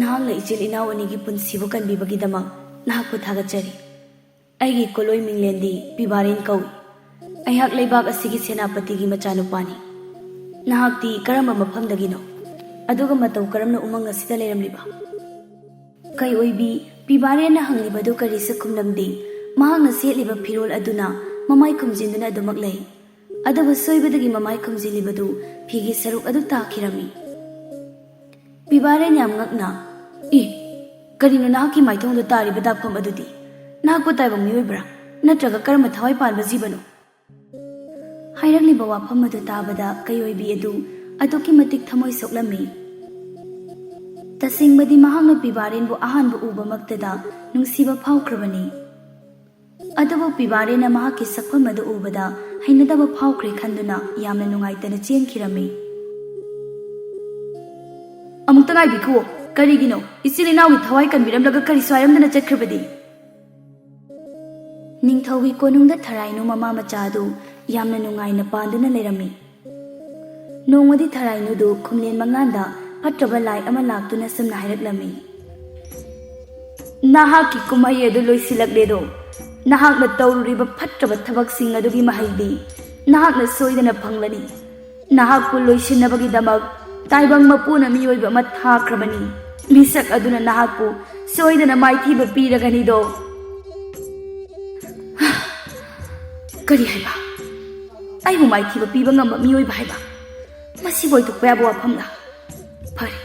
ꯅꯍꯥꯛꯅ ꯏꯆꯤꯜ ꯏꯅꯥꯎ ꯑꯅꯤꯒꯤ ꯄꯨꯟꯁꯤꯕꯨ ꯀꯟꯕꯤꯕꯒꯤꯗꯃꯛ ꯅꯍꯥꯛꯄꯨ ꯊꯥꯒꯠꯆꯔꯤ꯫ ꯑꯩꯒꯤ ꯀꯣꯂꯣꯏ ꯃꯤꯡꯂꯦꯟꯗꯤ ꯄꯤꯕꯥꯔꯦꯟ ꯀꯧꯏ꯫ ꯑꯩꯍꯥꯛ ꯂꯩꯕꯥꯛ ꯑꯁꯤꯒꯤ ꯁꯦꯅꯥꯄꯇꯤꯒꯤ ꯃꯆꯥꯅꯨꯄꯥꯅꯤ꯫ ꯅꯍꯥꯛꯇꯤ ꯀꯔꯝꯕ ꯃꯐꯝꯗꯒꯤꯅꯣ? ꯑꯗꯨꯒ ꯃꯇꯧ ꯀꯔꯝꯅ ꯎꯃꯪ ꯑꯁꯤꯗ ꯂꯩꯔꯝꯂꯤꯕ? ꯀꯩ ꯑꯣꯏꯕꯤ ꯄꯤꯕꯥꯔꯦꯟꯅ ꯍꯪꯂꯤꯕꯗꯨ ꯀꯔꯤꯁꯨ ꯈꯨꯝꯂꯝꯗꯦ꯫ ꯃꯍꯥꯛꯅ ꯁꯦꯠꯂꯤꯕ ꯐꯤꯔꯣꯜ ꯑꯗꯨꯅ ꯃꯃꯥꯏ ꯈꯨꯝꯖꯤꯟꯗꯨꯅ ꯑꯗꯨꯃꯛ ꯂꯩ꯫ ꯑꯗꯨꯕꯨ ꯁꯣꯏꯕꯗꯒꯤ ꯃꯃꯥꯏ ꯈꯨꯝꯖꯤꯜꯂꯤꯕꯗꯨ ꯐꯤꯒꯤ ꯁꯔꯨꯛ ꯑꯗꯨ ꯇꯥꯈꯤꯔꯝꯃꯤ꯫ ꯄꯤꯕꯥꯔꯦꯟ ꯌꯥꯝ ꯉꯛꯅ, ꯀꯔꯤꯅꯣ ꯅꯍꯥꯛꯀꯤ ꯃꯥꯏꯊꯣꯡꯗ ꯇꯥꯔꯤꯕ ꯗꯥꯛꯐꯝ ꯑꯗꯨꯗꯤ? ꯅꯍꯥꯛꯄꯨ ꯇꯥꯏꯕꯪ ꯃꯤꯑꯣꯏꯕ꯭ꯔꯥ ꯅꯠꯇ꯭ꯔꯒ ꯀꯔꯝꯕ ꯊꯋꯥꯏ ꯄꯥꯟꯕ ꯖꯤꯕꯅꯣ? ꯍꯥꯏꯔꯛꯂꯤꯕ ꯋꯥꯐꯝ ꯑꯗꯨ ꯇꯥꯕꯗ ꯀꯩꯑꯣꯏꯕꯤ ꯑꯗꯨ ꯑꯗꯨꯛꯀꯤ ꯃꯇꯤꯛ ꯊꯃꯣꯏ ꯁꯣꯛꯂꯝꯃꯤ꯫ ꯇꯁꯦꯡꯕꯗꯤ ꯃꯍꯥꯛꯅ ꯄꯤꯕꯥꯔꯦꯟꯕꯨ ꯑꯍꯥꯟꯕ ꯎꯕꯃꯛꯇꯗ ꯅꯨꯡꯁꯤꯕ ꯐꯥꯎꯈ꯭ꯔꯕꯅꯤ꯫ ꯑꯗꯨꯕꯨ ꯄꯤꯕꯥꯔꯦꯟꯅ ꯃꯍꯥꯛꯀꯤ ꯁꯛꯐꯝ ꯑꯗꯨ ꯎꯕꯗ ꯍꯩꯅꯗꯕ ꯐꯥꯎꯈ꯭ꯔꯦ ꯈꯟꯗꯨꯅ ꯌꯥꯝꯅ ꯅꯨꯡꯉꯥꯏꯇꯅ ꯆꯦꯟꯈꯤꯔꯝꯃꯤ꯫ ꯑꯃꯨꯛꯇ ꯉꯥꯏꯕꯤꯈꯨꯋꯣ, ꯀꯔꯤꯒꯤꯅꯣ ꯏꯆꯤꯜ ꯏꯅꯥꯎꯒꯤ ꯊꯋꯥꯏ ꯀꯟꯕꯤꯔꯝꯂꯒ ꯀꯔꯤꯁꯨ ꯍꯥꯏꯔꯝꯗꯅ ꯆꯠꯈ꯭ꯔꯕꯗꯤ? ꯅꯤꯡꯊꯧꯒꯤ ꯀꯣꯅꯨꯡꯗ ꯊꯔꯥꯏꯅꯨ ꯃꯃꯥ ꯃꯆꯥ ꯑꯗꯨ ꯌꯥꯝꯅ ꯅꯨꯡꯉꯥꯏꯅ ꯄꯥꯟꯗꯨꯅ ꯂꯩꯔꯝꯃꯤ꯫ ꯅꯣꯡꯃꯗꯤ ꯊꯔꯥꯏꯅꯨꯗꯨ ꯈꯨꯝꯂꯦꯟ ꯃꯉꯥꯟꯗ ꯐꯠꯇ꯭ꯔꯕ ꯂꯥꯏ ꯑꯃ ꯂꯥꯛꯇꯨꯅ ꯁꯨꯝꯅ ꯍꯥꯏꯔꯛꯂꯝꯃꯤ꯫ ꯅꯍꯥꯛꯀꯤ ꯀꯨꯝꯍꯩ ꯑꯗꯨ ꯂꯣꯏꯁꯤꯜꯂꯛꯂꯦꯗꯣ꯫ ꯅꯍꯥꯛꯅ ꯇꯧꯔꯨꯔꯤꯕ ꯐꯠꯇ꯭ꯔꯕ ꯊꯕꯛꯁꯤꯡ ꯑꯗꯨꯒꯤ ꯃꯍꯩꯗꯤ ꯅꯍꯥꯛꯅ ꯁꯣꯏꯗꯅ ꯐꯪꯂꯅꯤ꯫ ꯅꯍꯥꯛꯄꯨ ꯂꯣꯏꯁꯤꯟꯅꯕꯒꯤꯗꯃꯛ ꯇꯥꯏꯕꯪ ꯃꯄꯨꯅ ꯃꯤꯑꯣꯏꯕ ꯑꯃ ꯊꯥꯈ꯭ꯔꯕꯅꯤ꯫ ꯃꯤꯁꯛ ꯑꯗꯨꯅ ꯅꯍꯥꯛꯄꯨ ꯁꯣꯏꯗꯅ ꯃꯥꯏꯊꯤꯕ ꯄꯤꯔꯒꯅꯤꯗꯣ꯫ ꯀꯔꯤ ꯍꯥꯏꯕ? ꯑꯩꯕꯨ ꯃꯥꯏꯊꯤꯕ ꯄꯤꯕ ꯉꯝꯕ ꯃꯤꯑꯣꯏꯕ ꯍꯥꯏꯕ? ꯃꯁꯤꯕꯨ ꯑꯣꯏꯊꯣꯛꯄ ꯌꯥꯕ ꯋꯥꯐꯝꯂ? ꯐꯔꯦ,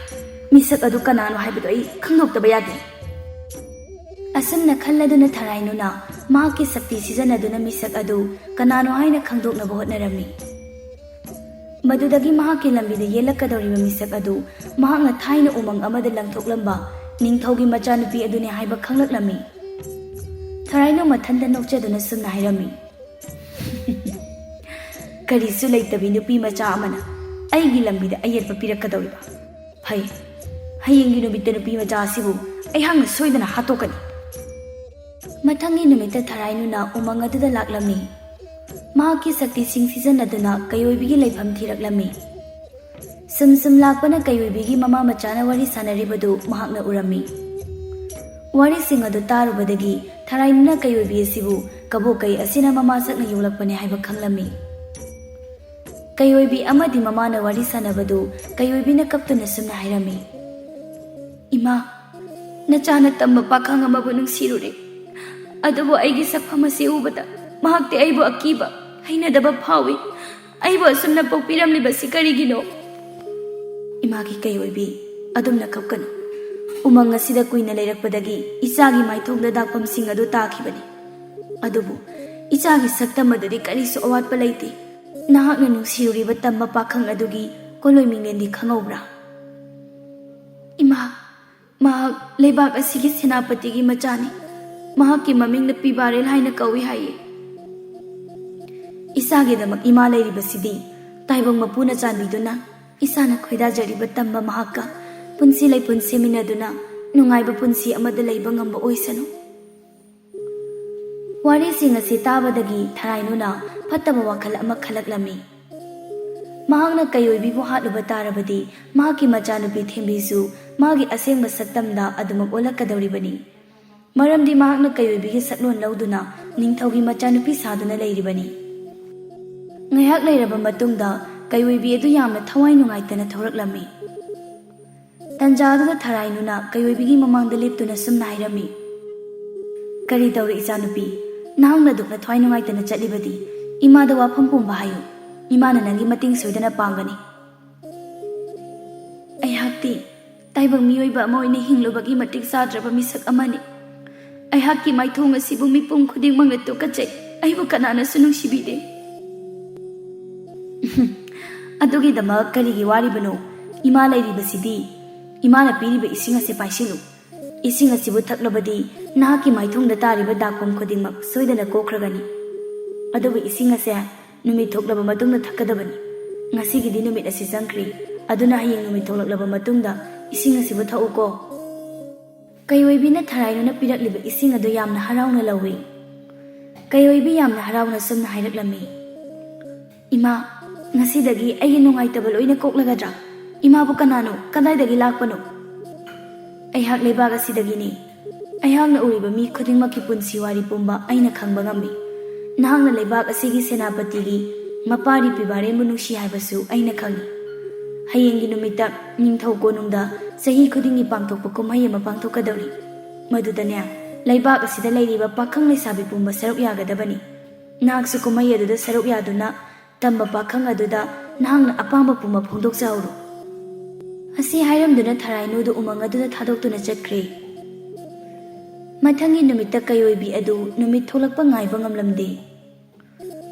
ꯃꯤꯁꯛ ꯑꯗꯨ ꯀꯅꯥꯅꯣ ꯍꯥꯏꯕꯗꯨ ꯑꯩ ꯈꯪꯗꯣꯛꯇꯕ ꯌꯥꯗꯦ꯫ ꯑꯁꯨꯝꯅ ꯈꯜꯂꯗꯨꯅ ꯊꯔꯥꯏꯅꯨꯅ ꯃꯍꯥꯛꯀꯤ ꯁꯛꯇꯤ ꯁꯤꯖꯤꯟꯅꯗꯨꯅ ꯃꯤꯁꯛ ꯑꯗꯨ ꯀꯅꯥꯅꯣ ꯍꯥꯏꯅ ꯈꯪꯗꯣꯛꯅꯕ ꯍꯣꯠꯅꯔꯝꯃꯤ꯫ ꯃꯗꯨꯗꯒꯤ ꯃꯍꯥꯛꯀꯤ ꯂꯝꯕꯤꯗ ꯌꯦꯜꯂꯛꯀꯗꯧꯔꯤꯕ ꯃꯤꯁꯛ ꯑꯗꯨ ꯃꯍꯥꯛꯅ ꯊꯥꯏꯅ ꯎꯃꯪ ꯑꯃꯗ ꯂꯪꯊꯣꯛꯂꯝꯕ ꯅꯤꯡꯊꯧꯒꯤ ꯃꯆꯥꯅꯨꯄꯤ ꯑꯗꯨꯅꯤ ꯍꯥꯏꯕ ꯈꯪꯂꯛꯂꯝꯃꯤ꯫ ꯊꯔꯥꯏꯅꯨ ꯃꯊꯟꯇ ꯅꯣꯛꯆꯗꯨꯅ ꯁꯨꯝꯅ ꯍꯥꯏꯔꯝꯃꯤ, ꯀꯔꯤꯁꯨ ꯂꯩꯇꯕꯤ ꯅꯨꯄꯤ ꯃꯆꯥ ꯑꯃꯅ ꯑꯩꯒꯤ ꯂꯝꯕꯤꯗ ꯑꯌꯦꯠꯄ ꯄꯤꯔꯛꯀꯗꯧꯔꯤꯕ? ꯐꯩ, ꯍꯌꯦꯡꯒꯤ ꯅꯨꯃꯤꯠꯇ ꯅꯨꯄꯤ ꯃꯆꯥ ꯑꯁꯤꯕꯨ ꯑꯩꯍꯥꯛꯅ ꯁꯣꯏꯗꯅ ꯍꯥꯠꯇꯣꯛꯀꯅꯤ꯫ ꯃꯊꯪꯒꯤ ꯅꯨꯃꯤꯠꯇ ꯊꯔꯥꯏꯅꯨꯅ ꯎꯃꯪ ꯑꯗꯨꯗ ꯂꯥꯛꯂꯝꯃꯤ꯫ ꯃꯍꯥꯛꯀꯤ ꯁꯛꯇꯤꯁꯤꯡ ꯁꯤꯖꯤꯟꯅꯗꯨꯅ ꯀꯩꯑꯣꯏꯕꯤꯒꯤ ꯂꯩꯐꯝ ꯊꯤꯔꯛꯂꯝꯃꯤ꯫ ꯁꯨꯝ ꯁꯨꯝ ꯂꯥꯛꯄꯅ ꯀꯩꯑꯣꯏꯕꯤꯒꯤ ꯃꯃꯥ ꯃꯆꯥꯅ ꯋꯥꯔꯤ ꯁꯥꯟꯅꯔꯤꯕꯗꯨ ꯃꯍꯥꯛꯅ ꯎꯔꯝꯃꯤ꯫ ꯋꯥꯔꯤꯁꯤꯡ ꯑꯗꯨ ꯇꯥꯔꯨꯕꯗꯒꯤ ꯊꯔꯥꯏꯅꯨꯅ ꯀꯩꯑꯣꯏꯕꯤ ꯑꯁꯤꯕꯨ ꯀꯕꯣꯀꯩ ꯑꯁꯤꯅ ꯃꯃꯥꯁꯛꯅ ꯌꯣꯛꯂꯛꯄꯅꯤ ꯍꯥꯏꯕ ꯈꯪꯂꯝꯃꯤ꯫ ꯀꯩꯑꯣꯏꯕꯤ ꯑꯃꯗꯤ ꯃꯃꯥꯅ ꯋꯥꯔꯤ ꯁꯥꯟꯅꯕꯗꯨ ꯀꯩꯑꯣꯏꯕꯤꯅ ꯀꯞꯇꯨꯅ ꯁꯨꯝꯅ ꯍꯥꯏꯔꯝꯃꯤ, ꯏꯃꯥ, ꯅꯆꯥꯅ ꯇꯝꯕ ꯄꯥꯈꯪ ꯑꯃꯕꯨ ꯅꯨꯡꯁꯤꯔꯨꯔꯦ꯫ ꯑꯗꯨꯕꯨ ꯑꯩꯒꯤ ꯁꯛꯐꯝ ꯑꯁꯤ ꯎꯕꯗ ꯃꯍꯥꯛꯇꯤ ꯑꯩꯕꯨ ꯑꯀꯤꯕ, ꯍꯩꯅꯗꯕ ꯐꯥꯎꯏ꯫ ꯑꯩꯕꯨ ꯑꯁꯨꯝꯅ ꯄꯣꯛꯄꯤꯔꯝꯂꯤꯕꯁꯤ ꯀꯔꯤꯒꯤꯅꯣ? ꯏꯃꯥꯒꯤ ꯀꯩꯑꯣꯏꯕꯤ, ꯑꯗꯨꯝꯅ ꯀꯞꯀꯅꯨ꯫ ꯎꯃꯪ ꯑꯁꯤꯗ ꯀꯨꯏꯅ ꯂꯩꯔꯛꯄꯗꯒꯤ ꯏꯆꯥꯒꯤ ꯃꯥꯏꯊꯣꯡꯗ ꯗꯥꯛꯐꯝꯁꯤꯡ ꯑꯗꯨ ꯇꯥꯈꯤꯕꯅꯤ꯫ ꯑꯗꯨꯕꯨ ꯏꯆꯥꯒꯤ ꯁꯛꯇꯝ ꯑꯗꯨꯗꯤ ꯀꯔꯤꯁꯨ ꯑꯋꯥꯠꯄ ꯂꯩꯇꯦ꯫ ꯅꯍꯥꯛꯅ ꯅꯨꯡꯁꯤꯔꯨꯔꯤꯕ ꯇꯝꯕ ꯄꯥꯈꯪ ꯑꯗꯨꯒꯤ ꯀꯣꯂꯣꯏ ꯃꯤꯡꯂꯦꯟꯗꯤ ꯈꯪꯍꯧꯕ꯭ꯔꯥ? ꯏꯃꯥ, ꯃꯍꯥꯛ ꯂꯩꯕꯥꯛ ꯑꯁꯤꯒꯤ ꯁꯦꯅꯥꯄꯇꯤꯒꯤ ꯃꯆꯥꯅꯤ꯫ ꯃꯍꯥꯛꯀꯤ ꯃꯃꯤꯡꯅ ꯄꯤꯕꯥꯔꯦꯟ ꯍꯥꯏꯅ ꯀꯧꯏ ꯍꯥꯏꯌꯦ꯫ ꯏꯆꯥꯒꯤꯗꯃꯛ ꯏꯃꯥ ꯂꯩꯔꯤꯕꯁꯤꯗꯤ ꯇꯥꯏꯕꯪ ꯃꯄꯨꯅ ꯆꯥꯟꯕꯤꯗꯨꯅ ꯏꯁꯥꯅ ꯈꯣꯏꯗꯥꯖꯔꯤꯕ ꯇꯝꯕ ꯃꯍꯥꯛꯀ ꯄꯨꯟꯁꯤ ꯂꯩꯄꯨꯟ ꯁꯦꯝꯃꯤꯟꯅꯗꯨꯅ ꯅꯨꯡꯉꯥꯏꯕ ꯄꯨꯟꯁꯤ ꯑꯃꯗ ꯂꯩꯕ ꯉꯝꯕ ꯑꯣꯏꯁꯅꯨ꯫ ꯋꯥꯔꯤꯁꯤꯡ ꯑꯁꯤ ꯇꯥꯕꯗꯒꯤ ꯊꯔꯥꯏꯅꯨꯅ ꯐꯠꯇꯕ ꯋꯥꯈꯜ ꯑꯃ ꯈꯜꯂꯛꯂꯝꯃꯤ꯫ ꯃꯍꯥꯛꯅ ꯀꯩꯑꯣꯏꯕꯤꯕꯨ ꯍꯥꯠꯂꯨꯕ ꯇꯥꯔꯕꯗꯤ ꯃꯍꯥꯛꯀꯤ ꯃꯆꯥꯅꯨꯄꯤ ꯊꯦꯝꯕꯤꯁꯨ ꯃꯥꯒꯤ ꯑꯁꯦꯡꯕ ꯁꯛꯇꯝꯗ ꯑꯗꯨꯃꯛ ꯑꯣꯜꯂꯛꯀꯗꯧꯔꯤꯕꯅꯤ꯫ ꯃꯔꯝꯗꯤ ꯃꯍꯥꯛꯅ ꯀꯩꯑꯣꯏꯕꯤꯒꯤ ꯁꯛꯂꯣꯟ ꯂꯧꯗꯨꯅ ꯅꯤꯡꯊꯧꯒꯤ ꯃꯆꯥꯅꯨꯄꯤ ꯁꯥꯗꯨꯅ ꯂꯩꯔꯤꯕꯅꯤ꯫ ꯉꯥꯏꯍꯥꯛ ꯂꯩꯔꯕ ꯃꯇꯨꯡꯗ ꯀꯩꯑꯣꯏꯕꯤ ꯑꯗꯨ ꯌꯥꯝꯅ ꯊꯋꯥꯏ ꯅꯨꯡꯉꯥꯏꯇꯅ ꯊꯧꯔꯛꯂꯝꯃꯤ꯫ ꯇꯟꯖꯥꯗꯨꯗ ꯊꯔꯥꯏꯅꯨꯅ ꯀꯩꯑꯣꯏꯕꯤꯒꯤ ꯃꯃꯥꯡꯗ ꯂꯦꯞꯇꯨꯅ ꯁꯨꯝꯅ ꯍꯥꯏꯔꯝꯃꯤ, ꯀꯔꯤ ꯇꯧꯔꯦ ꯏꯆꯥꯅꯨꯄꯤ? ꯅꯍꯥꯛꯅ ꯑꯗꯨꯛꯅ ꯊꯋꯥꯏ ꯅꯨꯡꯉꯥꯏꯇꯅ ꯆꯠꯂꯤꯕꯗꯤ? ꯏꯃꯥꯗ ꯋꯥꯐꯝ ꯄꯨꯝꯕ ꯍꯥꯏꯌꯨ꯫ ꯏꯃꯥꯅ ꯅꯪꯒꯤ ꯃꯇꯦꯡ ꯁꯣꯏꯗꯅ ꯄꯥꯡꯒꯅꯤ꯫ ꯑꯩꯍꯥꯛꯇꯤ ꯇꯥꯏꯕꯪ ꯃꯤꯑꯣꯏꯕ ꯑꯃ ꯑꯣꯏꯅ ꯍꯤꯡꯂꯨꯕꯒꯤ ꯃꯇꯤꯛ ꯆꯥꯗ꯭ꯔꯕ ꯃꯤꯁꯛ ꯑꯃꯅꯤ꯫ ꯑꯩꯍꯥꯛꯀꯤ ꯃꯥꯏꯊꯣꯡ ꯑꯁꯤꯕꯨ ꯃꯤꯄꯨꯝ ꯈꯨꯗꯤꯡꯃꯛꯅ ꯇꯨꯀꯠꯆꯩ꯫ ꯑꯩꯕꯨ ꯀꯅꯥꯅꯁꯨ ꯅꯨꯡꯁꯤꯕꯤꯗꯦ꯫ ꯑꯗꯨꯒꯤꯗꯃꯛ ꯀꯔꯤꯒꯤ ꯋꯥꯔꯤꯕꯅꯣ? ꯏꯃꯥ ꯂꯩꯔꯤꯕꯁꯤꯗꯤ ꯏꯃꯥꯅ ꯄꯤꯔꯤꯕ ꯏꯁꯤꯡ ꯑꯁꯤ ꯄꯥꯏꯁꯤꯜꯂꯨ꯫ ꯏꯁꯤꯡ ꯑꯁꯤꯕꯨ ꯊꯛꯂꯕꯗꯤ ꯅꯍꯥꯛꯀꯤ ꯃꯥꯏꯊꯣꯡꯗ ꯇꯥꯔꯤꯕ ꯗꯥꯛꯐꯝ ꯈꯨꯗꯤꯡꯃꯛ ꯁꯣꯏꯗꯅ ꯀꯣꯛꯈ꯭ꯔꯒꯅꯤ꯫ ꯑꯗꯨꯕꯨ ꯏꯁꯤꯡ ꯑꯁꯦ ꯅꯨꯃꯤꯠ ꯊꯣꯛꯂꯕ ꯃꯇꯨꯡꯗ ꯊꯛꯀꯗꯕꯅꯤ꯫ ꯉꯁꯤꯒꯤꯗꯤ ꯅꯨꯃꯤꯠ ꯑꯁꯤ ꯆꯪꯈ꯭ꯔꯤ, ꯑꯗꯨꯅ ꯍꯌꯦꯡ ꯅꯨꯃꯤꯠ ꯊꯣꯛꯂꯛꯂꯕ ꯃꯇꯨꯡꯗ ꯏꯁꯤꯡ ꯑꯁꯤꯕꯨ ꯊꯛꯎꯀꯣ꯫ ꯀꯩꯑꯣꯏꯕꯤꯅ ꯊꯔꯥꯏꯅꯨꯅ ꯄꯤꯔꯛꯂꯤꯕ ꯏꯁꯤꯡ ꯑꯗꯨ ꯌꯥꯝꯅ ꯍꯔꯥꯎꯅ ꯂꯧꯏ꯫ ꯀꯩꯑꯣꯏꯕꯤ ꯌꯥꯝꯅ ꯍꯔꯥꯎꯅ ꯁꯨꯝꯅ ꯍꯥꯏꯔꯛꯂꯝꯃꯤ, ꯏꯃꯥ, ꯉꯁꯤꯗꯒꯤ ꯑꯩꯒꯤ ꯅꯨꯡꯉꯥꯏꯇꯕ ꯂꯣꯏꯅ ꯀꯣꯛꯂꯒꯗ꯭ꯔꯥ? ꯏꯃꯥꯕꯨ ꯀꯅꯥꯅꯣ? ꯀꯗꯥꯏꯗꯒꯤ ꯂꯥꯛꯄꯅꯣ? ꯑꯩꯍꯥꯛ ꯂꯩꯕꯥꯛ ꯑꯁꯤꯗꯒꯤꯅꯤ꯫ ꯑꯩꯍꯥꯛꯅ ꯎꯔꯤꯕ ꯃꯤ ꯈꯨꯗꯤꯡꯃꯛꯀꯤ ꯄꯨꯟꯁꯤ ꯋꯥꯔꯤ ꯄꯨꯝꯕ ꯑꯩꯅ ꯈꯪꯕ ꯉꯝꯃꯤ꯫ ꯅꯍꯥꯛꯅ ꯂꯩꯕꯥꯛ ꯑꯁꯤꯒꯤ ꯁꯦꯅꯥꯄꯇꯤꯒꯤ ꯃꯄꯥꯔꯤ ꯄꯤꯕꯥꯔꯦꯟꯕꯨ ꯅꯨꯡꯁꯤ ꯍꯥꯏꯕꯁꯨ ꯑꯩꯅ ꯈꯪꯏ꯫ ꯍꯌꯦꯡꯒꯤ ꯅꯨꯃꯤꯠꯇ ꯅꯤꯡꯊꯧ ꯀꯣꯅꯨꯡꯗ ꯆꯍꯤ ꯈꯨꯗꯤꯡꯒꯤ ꯄꯥꯡꯊꯣꯛꯄ ꯀꯨꯝꯍꯩ ꯑꯃ ꯄꯥꯡꯊꯣꯛꯀꯗꯧꯔꯤ꯫ ꯃꯗꯨꯗꯅꯦ ꯂꯩꯕꯥꯛ ꯑꯁꯤꯗ ꯂꯩꯔꯤꯕ ꯄꯥꯈꯪ ꯂꯩꯁꯥꯕꯤ ꯄꯨꯝꯕ ꯁꯔꯨꯛ ꯌꯥꯒꯗꯕꯅꯤ꯫ ꯅꯍꯥꯛꯁꯨ ꯀꯨꯝꯍꯩ ꯑꯗꯨꯗ ꯁꯔꯨꯛ ꯌꯥꯗꯨꯅ ꯇꯝꯕ ꯄꯥꯈꯪ ꯑꯗꯨꯗ ꯅꯍꯥꯛꯅ ꯑꯄꯥꯝꯕ ꯄꯨꯝꯕ ꯐꯣꯡꯗꯣꯛꯆꯍꯧꯔꯣ꯫ ꯑꯁꯤ ꯍꯥꯏꯔꯝꯗꯨꯅ ꯊꯔꯥꯏꯅꯨꯗꯨ ꯎꯃꯪ ꯑꯗꯨꯗ ꯊꯥꯗꯣꯛꯇꯨꯅ ꯆꯠꯈ꯭ꯔꯦ꯫ ꯃꯊꯪꯒꯤ ꯅꯨꯃꯤꯠꯇ ꯀꯩꯑꯣꯏꯕꯤ ꯑꯗꯨ ꯅꯨꯃꯤꯠ ꯊꯣꯛꯂꯛꯄ ꯉꯥꯏꯕ ꯉꯝꯂꯝꯗꯦ꯫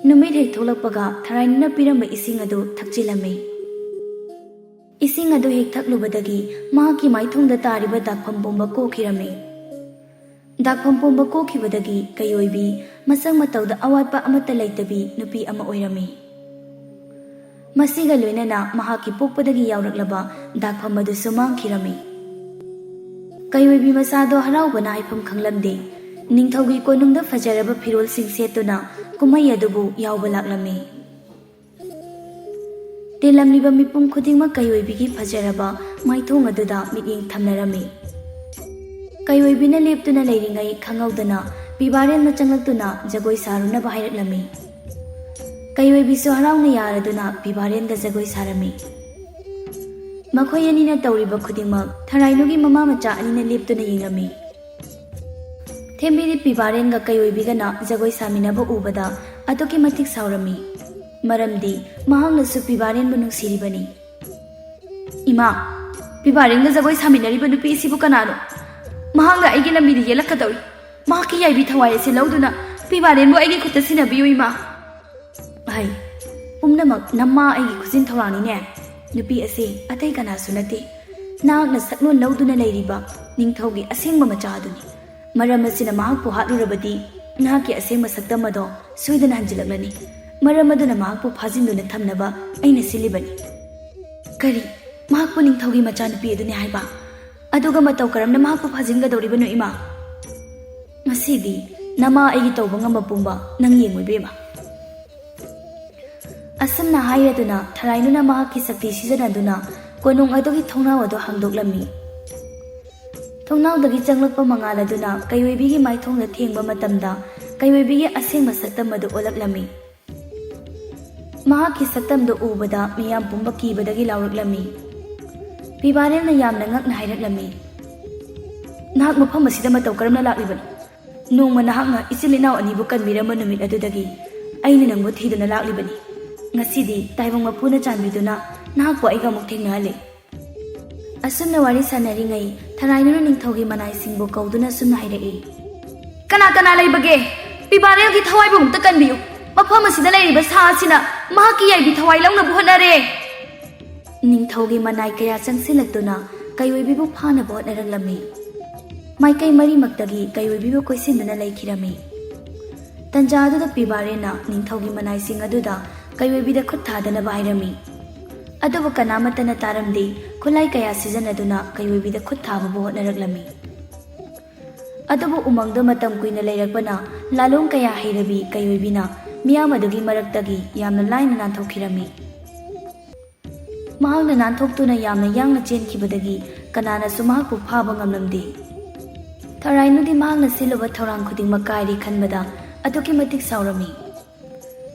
ꯅꯨꯃꯤꯠ ꯍꯦꯛ ꯊꯣꯛꯂꯛꯄꯒ ꯊꯔꯥꯏꯅꯨꯅ ꯄꯤꯔꯝꯕ ꯏꯁꯤꯡ ꯑꯗꯨ ꯊꯛꯆꯤꯜꯂꯝꯃꯤ꯫ ꯏꯁꯤꯡ ꯑꯗꯨ ꯍꯦꯛ ꯊꯛꯂꯨꯕꯗꯒꯤ ꯃꯍꯥꯛꯀꯤ ꯃꯥꯏꯊꯣꯡꯗ ꯇꯥꯔꯤꯕ ꯗꯥꯛꯐꯝ ꯄꯨꯝꯕ ꯀꯣꯛꯈꯤꯔꯝꯃꯤ꯫ ꯗꯥꯛꯐꯝ ꯄꯨꯝꯕ ꯀꯣꯛꯈꯤꯕꯗꯒꯤ ꯀꯩꯑꯣꯏꯕꯤ ꯃꯁꯛ ꯃꯇꯧꯗ ꯑꯋꯥꯠꯄ ꯑꯃꯠꯇ ꯂꯩꯇꯕꯤ ꯅꯨꯄꯤ ꯑꯃ ꯑꯣꯏꯔꯝꯃꯤ꯫ ꯃꯁꯤꯒ ꯂꯣꯏꯅꯅ ꯃꯍꯥꯛꯀꯤ ꯄꯣꯛꯄꯗꯒꯤ ꯌꯥꯎꯔꯛꯂꯕ ꯗꯥꯛꯐꯝ ꯑꯗꯨꯁꯨ ꯃꯥꯡꯈꯤꯔꯝꯃꯤ꯫ ꯀꯩꯑꯣꯏꯕꯤ ꯃꯆꯥꯗꯣ ꯍꯔꯥꯎꯕꯅ ꯍꯥꯏꯐꯝ ꯈꯪꯂꯝꯗꯦ꯫ ꯅꯤꯡꯊꯧꯒꯤ ꯀꯣꯅꯨꯡꯗ ꯐꯖꯔꯕ ꯐꯤꯔꯣꯜꯁꯤꯡ ꯁꯦꯠꯇꯨꯅ ꯀꯨꯝꯍꯩ ꯑꯗꯨꯕꯨ ꯌꯥꯎꯕ ꯂꯥꯛꯂꯝꯃꯤ꯫ ꯇꯤꯜꯂꯝꯂꯤꯕ ꯃꯤꯄꯨꯝ ꯈꯨꯗꯤꯡꯃꯛ ꯀꯩꯑꯣꯏꯕꯤꯒꯤ ꯐꯖꯔꯕ ꯃꯥꯏꯊꯣꯡ ꯑꯗꯨꯗ ꯃꯤꯠꯌꯦꯡ ꯊꯝꯅꯔꯝꯃꯤ꯫ ꯀꯩꯑꯣꯏꯕꯤꯅ ꯂꯦꯞꯇꯨꯅ ꯂꯩꯔꯤꯉꯩ ꯈꯪꯍꯧꯗꯅ ꯄꯤꯕꯥꯔꯦꯟꯅ ꯆꯪꯂꯛꯇꯨꯅ ꯖꯒꯣꯏ ꯁꯥꯔꯨꯅꯕ ꯍꯥꯏꯔꯛꯂꯝꯃꯤ꯫ ꯀꯩꯑꯣꯏꯕꯤꯁꯨ ꯍꯔꯥꯎꯅ ꯌꯥꯔꯗꯨꯅ ꯄꯤꯕꯥꯔꯦꯟꯒ ꯖꯒꯣꯏ ꯁꯥꯔꯝꯃꯤ꯫ ꯃꯈꯣꯏ ꯑꯅꯤꯅ ꯇꯧꯔꯤꯕ ꯈꯨꯗꯤꯡꯃꯛ ꯊꯔꯥꯏꯅꯨꯒꯤ ꯃꯃꯥ ꯃꯆꯥ ꯑꯅꯤꯅ ꯂꯦꯞꯇꯨꯅ ꯌꯦꯡꯂꯝꯃꯤ꯫ ꯊꯦꯝꯕꯤꯗꯤ ꯄꯤꯕꯥꯔꯦꯟꯒ ꯀꯩꯑꯣꯏꯕꯤꯒꯅ ꯖꯒꯣꯏ ꯁꯥꯃꯤꯟꯅꯕ ꯎꯕꯗ ꯑꯗꯨꯛꯀꯤ ꯃꯇꯤꯛ ꯁꯥꯎꯔꯝꯃꯤ꯫ ꯃꯔꯝꯗꯤ ꯃꯍꯥꯛꯅꯁꯨ ꯄꯤꯕꯥꯔꯦꯟꯕꯨ ꯅꯨꯡꯁꯤꯔꯤꯕꯅꯤ꯫ ꯏꯃꯥ, ꯄꯤꯕꯥꯔꯦꯟꯒ ꯖꯒꯣꯏ ꯁꯥꯃꯤꯟꯅꯔꯤꯕ ꯅꯨꯄꯤ ꯑꯁꯤꯕꯨ ꯀꯅꯥꯅꯣ? ꯃꯍꯥꯛꯅ ꯑꯩꯒꯤ ꯂꯝꯕꯤꯗ ꯌꯦꯜꯂꯛꯀꯗꯧꯔꯤ꯫ ꯃꯍꯥꯛꯀꯤ ꯌꯥꯏꯕꯤ ꯊꯋꯥꯏ ꯑꯁꯤ ꯂꯧꯗꯨꯅ ꯄꯤꯕꯥꯔꯦꯟꯕꯨ ꯑꯩꯒꯤ ꯈꯨꯠꯇ ꯁꯤꯟꯅꯕꯤꯌꯨ ꯏꯃꯥ꯫ ꯍꯩ, ꯄꯨꯝꯅꯃꯛ ꯅꯃꯥ ꯑꯩꯒꯤ ꯈꯨꯖꯤꯟ ꯊꯧꯔꯥꯡꯅꯤꯅꯦ꯫ ꯅꯨꯄꯤ ꯑꯁꯤ ꯑꯇꯩ ꯀꯅꯥꯁꯨ ꯅꯠꯇꯦ, ꯅꯍꯥꯛꯅ ꯁꯛꯂꯣꯟ ꯂꯧꯗꯨꯅ ꯂꯩꯔꯤꯕ ꯅꯤꯡꯊꯧꯒꯤ ꯑꯁꯦꯡꯕ ꯃꯆꯥ ꯑꯗꯨꯅꯤ꯫ ꯃꯔꯝ ꯑꯁꯤꯅ ꯃꯍꯥꯛꯄꯨ ꯍꯥꯠꯂꯨꯔꯕꯗꯤ ꯅꯍꯥꯛꯀꯤ ꯑꯁꯦꯡꯕ ꯁꯛꯇꯝ ꯑꯗꯣ ꯁꯣꯏꯗꯅ ꯍꯟꯖꯤꯜꯂꯛꯂꯅꯤ꯫ ꯃꯔꯝ ꯑꯗꯨꯅ ꯃꯍꯥꯛꯄꯨ ꯐꯥꯖꯤꯟꯗꯨꯅ ꯊꯝꯅꯕ ꯑꯩꯅ ꯁꯤꯜꯂꯤꯕꯅꯤ꯫ ꯀꯔꯤ, ꯃꯍꯥꯛꯄꯨ ꯅꯤꯡꯊꯧꯒꯤ ꯃꯆꯥꯅꯨꯄꯤ ꯑꯗꯨꯅꯤ ꯍꯥꯏꯕ? ꯑꯗꯨꯒ ꯃꯇꯧ ꯀꯔꯝꯅ ꯃꯍꯥꯛꯄꯨ ꯐꯥꯖꯤꯟꯒꯗꯧꯔꯤꯕꯅꯣ ꯏꯃꯥ? ꯉꯁꯤꯗꯤ ꯅꯃꯥ ꯑꯩꯒꯤ ꯇꯧꯕ ꯉꯝꯕ ꯄꯨꯝꯕ ꯅꯪ ꯌꯦꯡꯉꯨ ꯏꯕꯦꯝꯃ꯫ ꯑꯁꯨꯝꯅ ꯍꯥꯏꯔꯗꯨꯅ ꯊꯔꯥꯏꯅꯨꯅ ꯃꯍꯥꯛꯀꯤ ꯁꯛꯇꯤ ꯁꯤꯖꯤꯟꯅꯗꯨꯅ ꯀꯣꯅꯨꯡ ꯑꯗꯨꯒꯤ ꯊꯣꯡꯅꯥꯎ ꯑꯗꯨ ꯍꯥꯡꯗꯣꯛꯂꯝꯃꯤ꯫ ꯊꯣꯡꯅꯥꯎꯗꯒꯤ ꯆꯪꯂꯛꯄ ꯃꯉꯥꯜ ꯑꯗꯨꯅ ꯀꯩꯑꯣꯏꯕꯤꯒꯤ ꯃꯥꯏꯊꯣꯡꯗ ꯊꯦꯡꯕ ꯃꯇꯝꯗ ꯀꯩꯑꯣꯏꯕꯤꯒꯤ ꯑꯁꯦꯡꯕ ꯁꯛꯇꯝ ꯑꯗꯨ ꯑꯣꯜꯂꯛꯂꯝꯃꯤ꯫ ꯃꯍꯥꯛꯀꯤ ꯁꯛꯇꯝꯗꯨ ꯎꯕꯗ ꯃꯤꯌꯥꯝ ꯄꯨꯝꯕ ꯀꯤꯕꯗꯒꯤ ꯂꯥꯎꯔꯛꯂꯝꯃꯤ꯫ ꯄꯤꯕꯥꯔꯦꯟꯅ ꯌꯥꯝꯅ ꯉꯛꯅ ꯍꯥꯏꯔꯛꯂꯝꯃꯤ꯫ ꯅꯍꯥꯛ ꯃꯐꯝ ꯑꯁꯤꯗ ꯃꯇꯧ ꯀꯔꯝꯅ ꯂꯥꯛꯂꯤꯕꯅꯣ? ꯅꯣꯡꯃ ꯅꯍꯥꯛꯅ ꯏꯆꯤꯜ ꯏꯅꯥꯎ ꯑꯅꯤꯕꯨ ꯀꯟꯕꯤꯔꯝꯕ ꯅꯨꯃꯤꯠ ꯑꯗꯨꯗꯒꯤ ꯑꯩꯅ ꯅꯪꯕꯨ ꯊꯤꯗꯨꯅ ꯂꯥꯛꯂꯤꯕꯅꯤ꯫ ꯉꯁꯤꯗꯤ ꯇꯥꯏꯕꯪ ꯃꯄꯨꯅ ꯆꯥꯟꯕꯤꯗꯨꯅ ꯅꯍꯥꯛꯄꯨ ꯑꯩꯒ ꯑꯃꯨꯛ ꯊꯦꯡꯅꯍꯜꯂꯦ꯫ ꯑꯁꯨꯝꯅ ꯋꯥꯔꯤ ꯁꯥꯟꯅꯔꯤꯉꯩ ꯊꯔꯥꯏꯅꯨꯅ ꯅꯤꯡꯊꯧꯒꯤ ꯃꯅꯥꯏꯁꯤꯡꯕꯨ ꯀꯧꯗꯨꯅ ꯁꯨꯝꯅ ꯍꯥꯏꯔꯛꯏ꯫ ꯀꯅꯥ ꯀꯅꯥ ꯂꯩꯕꯒꯦ? ꯄꯤꯕꯥꯔꯦꯟꯒꯤ ꯊꯋꯥꯏꯕꯨ ꯑꯃꯨꯛꯇ ꯀꯟꯕꯤꯌꯨ꯫ ꯃꯐꯝ ꯑꯁꯤꯗ ꯂꯩꯔꯤꯕ ꯁꯥ ꯑꯁꯤꯅ ꯃꯍꯥꯛꯀꯤ ꯌꯥꯏꯕꯤ ꯊꯋꯥꯏ ꯂꯧꯅꯕ ꯍꯣꯠꯅꯔꯦ꯫ ꯅꯤꯡꯊꯧꯒꯤ ꯃꯅꯥꯏ ꯀꯌꯥ ꯆꯪꯁꯤꯜꯂꯛꯇꯨꯅ ꯀꯩꯑꯣꯏꯕꯤꯕꯨ ꯐꯥꯅꯕ ꯍꯣꯠꯅꯔꯛꯂꯝꯃꯤ꯫ ꯃꯥꯏꯀꯩ ꯃꯔꯤꯃꯛꯇꯒꯤ ꯀꯩꯑꯣꯏꯕꯤꯕꯨ ꯀꯣꯏꯁꯤꯟꯗꯨꯅ ꯂꯩꯈꯤꯔꯝꯃꯤ꯫ ꯇꯟꯖꯥ ꯑꯗꯨꯗ ꯄꯤꯕꯥꯔꯦꯟꯅ ꯅꯤꯡꯊꯧꯒꯤ ꯃꯅꯥꯏꯁꯤꯡ ꯑꯗꯨꯗ ꯀꯩꯑꯣꯏꯕꯤꯗ ꯈꯨꯠ ꯊꯥꯗꯅꯕ ꯍꯥꯏꯔꯝꯃꯤ꯫ ꯑꯗꯨꯕꯨ ꯀꯅꯥꯃꯠꯇꯅ ꯇꯥꯔꯝꯗꯦ꯫ ꯈꯨꯠꯂꯥꯏ ꯀꯌꯥ ꯁꯤꯖꯤꯟꯅꯗꯨꯅ ꯀꯩꯑꯣꯏꯕꯤꯗ ꯈꯨꯠ ꯊꯥꯕꯕꯨ ꯍꯣꯠꯅꯔꯛꯂꯝꯃꯤ꯫ ꯑꯗꯨꯕꯨ ꯎꯃꯪꯗ ꯃꯇꯝ ꯀꯨꯏꯅ ꯂꯩꯔꯛꯄꯅ ꯂꯥꯂꯣꯡ ꯀꯌꯥ ꯍꯩꯔꯕꯤ ꯀꯩꯑꯣꯏꯕꯤꯅ ꯃꯤꯌꯥꯝ ꯑꯗꯨꯒꯤ ꯃꯔꯛꯇꯒꯤ ꯌꯥꯝꯅ ꯂꯥꯏꯅ ꯅꯥꯟꯊꯣꯛꯈꯤꯔꯝꯃꯤ꯫ ꯃꯍꯥꯛꯅ ꯅꯥꯟꯊꯣꯛꯇꯨꯅ ꯌꯥꯝꯅ ꯌꯥꯡꯅ ꯆꯦꯟꯈꯤꯕꯗꯒꯤ ꯀꯅꯥꯅꯁꯨ ꯃꯍꯥꯛꯄꯨ ꯐꯥꯕ ꯉꯝꯂꯝꯗꯦ꯫ ꯊꯔꯥꯏꯅꯨꯗꯤ ꯃꯍꯥꯛꯅ ꯁꯤꯜꯂꯨꯕ ꯊꯧꯔꯥꯡ ꯈꯨꯗꯤꯡꯃꯛ ꯀꯥꯏꯔꯦ ꯈꯟꯕꯗ ꯑꯗꯨꯛꯀꯤ ꯃꯇꯤꯛ ꯁꯥꯎꯔꯝꯃꯤ꯫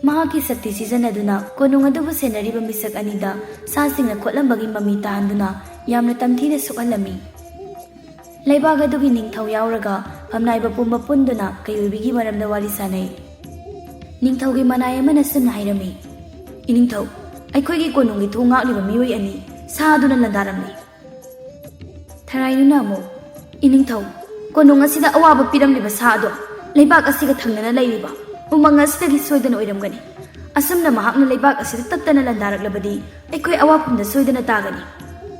ꯃꯍꯥꯛꯀꯤ ꯁꯛꯇꯤ ꯁꯤꯖꯤꯟꯅꯗꯨꯅ ꯀꯣꯅꯨꯡ ꯑꯗꯨꯕꯨ ꯁꯦꯟꯅꯔꯤꯕ ꯃꯤꯁꯛ ꯑꯅꯤꯗ ꯁꯥꯁꯤꯡꯅ ꯈꯣꯠꯂꯝꯕꯒꯤ ꯃꯃꯤ ꯇꯥꯍꯟꯗꯨꯅ ꯌꯥꯝꯅ ꯇꯝꯊꯤꯅ ꯁꯣꯛꯍꯜꯂꯝꯃꯤ꯫ ꯂꯩꯕꯥꯛ ꯑꯗꯨꯒꯤ ꯅꯤꯡꯊꯧ ꯌꯥꯎꯔꯒ ꯐꯝꯅꯥꯏꯕ ꯄꯨꯝꯕ ꯄꯨꯟꯗꯨꯅ ꯀꯩꯑꯣꯏꯕꯤꯒꯤ ꯃꯔꯝꯗ ꯋꯥꯔꯤ ꯁꯥꯅꯩ꯫ ꯅꯤꯡꯊꯧꯒꯤ ꯃꯅꯥꯏ ꯑꯃꯅ ꯁꯨꯝꯅ ꯍꯥꯏꯔꯝꯃꯤ꯫ ꯏꯅꯤꯡꯊꯧ, ꯑꯩꯈꯣꯏꯒꯤ ꯀꯣꯅꯨꯡꯒꯤ ꯊꯣꯡ ꯉꯥꯛꯂꯤꯕ ꯃꯤꯑꯣꯏ ꯑꯅꯤ ꯁꯥ ꯑꯗꯨꯅ ꯂꯥꯟꯗꯥꯔꯝꯃꯤ꯫ ꯊꯔꯥꯏꯅꯨꯅ ꯑꯃꯨꯛ, ꯏꯅꯤꯡꯊꯧ, ꯀꯣꯅꯨꯡ ꯑꯁꯤꯗ ꯑꯋꯥꯕ ꯄꯤꯔꯝꯂꯤꯕ ꯁꯥ ꯑꯗꯣ ꯂꯩꯕꯥꯛ ꯑꯁꯤꯒ ꯊꯪꯅꯅ ꯂꯩꯔꯤꯕ ꯎꯃꯪ ꯑꯁꯤꯗꯒꯤ ꯁꯣꯏꯗꯅ ꯑꯣꯏꯔꯝꯒꯅꯤ꯫ ꯑꯁꯨꯝꯅ ꯃꯍꯥꯛꯅ ꯂꯩꯕꯥꯛ ꯑꯁꯤꯗ ꯇꯠꯇꯅ ꯂꯥꯟꯗꯥꯔꯛꯂꯕꯗꯤ ꯑꯩꯈꯣꯏ ꯑꯋꯥꯐꯝꯗ ꯁꯣꯏꯗꯅ ꯇꯥꯒꯅꯤ꯫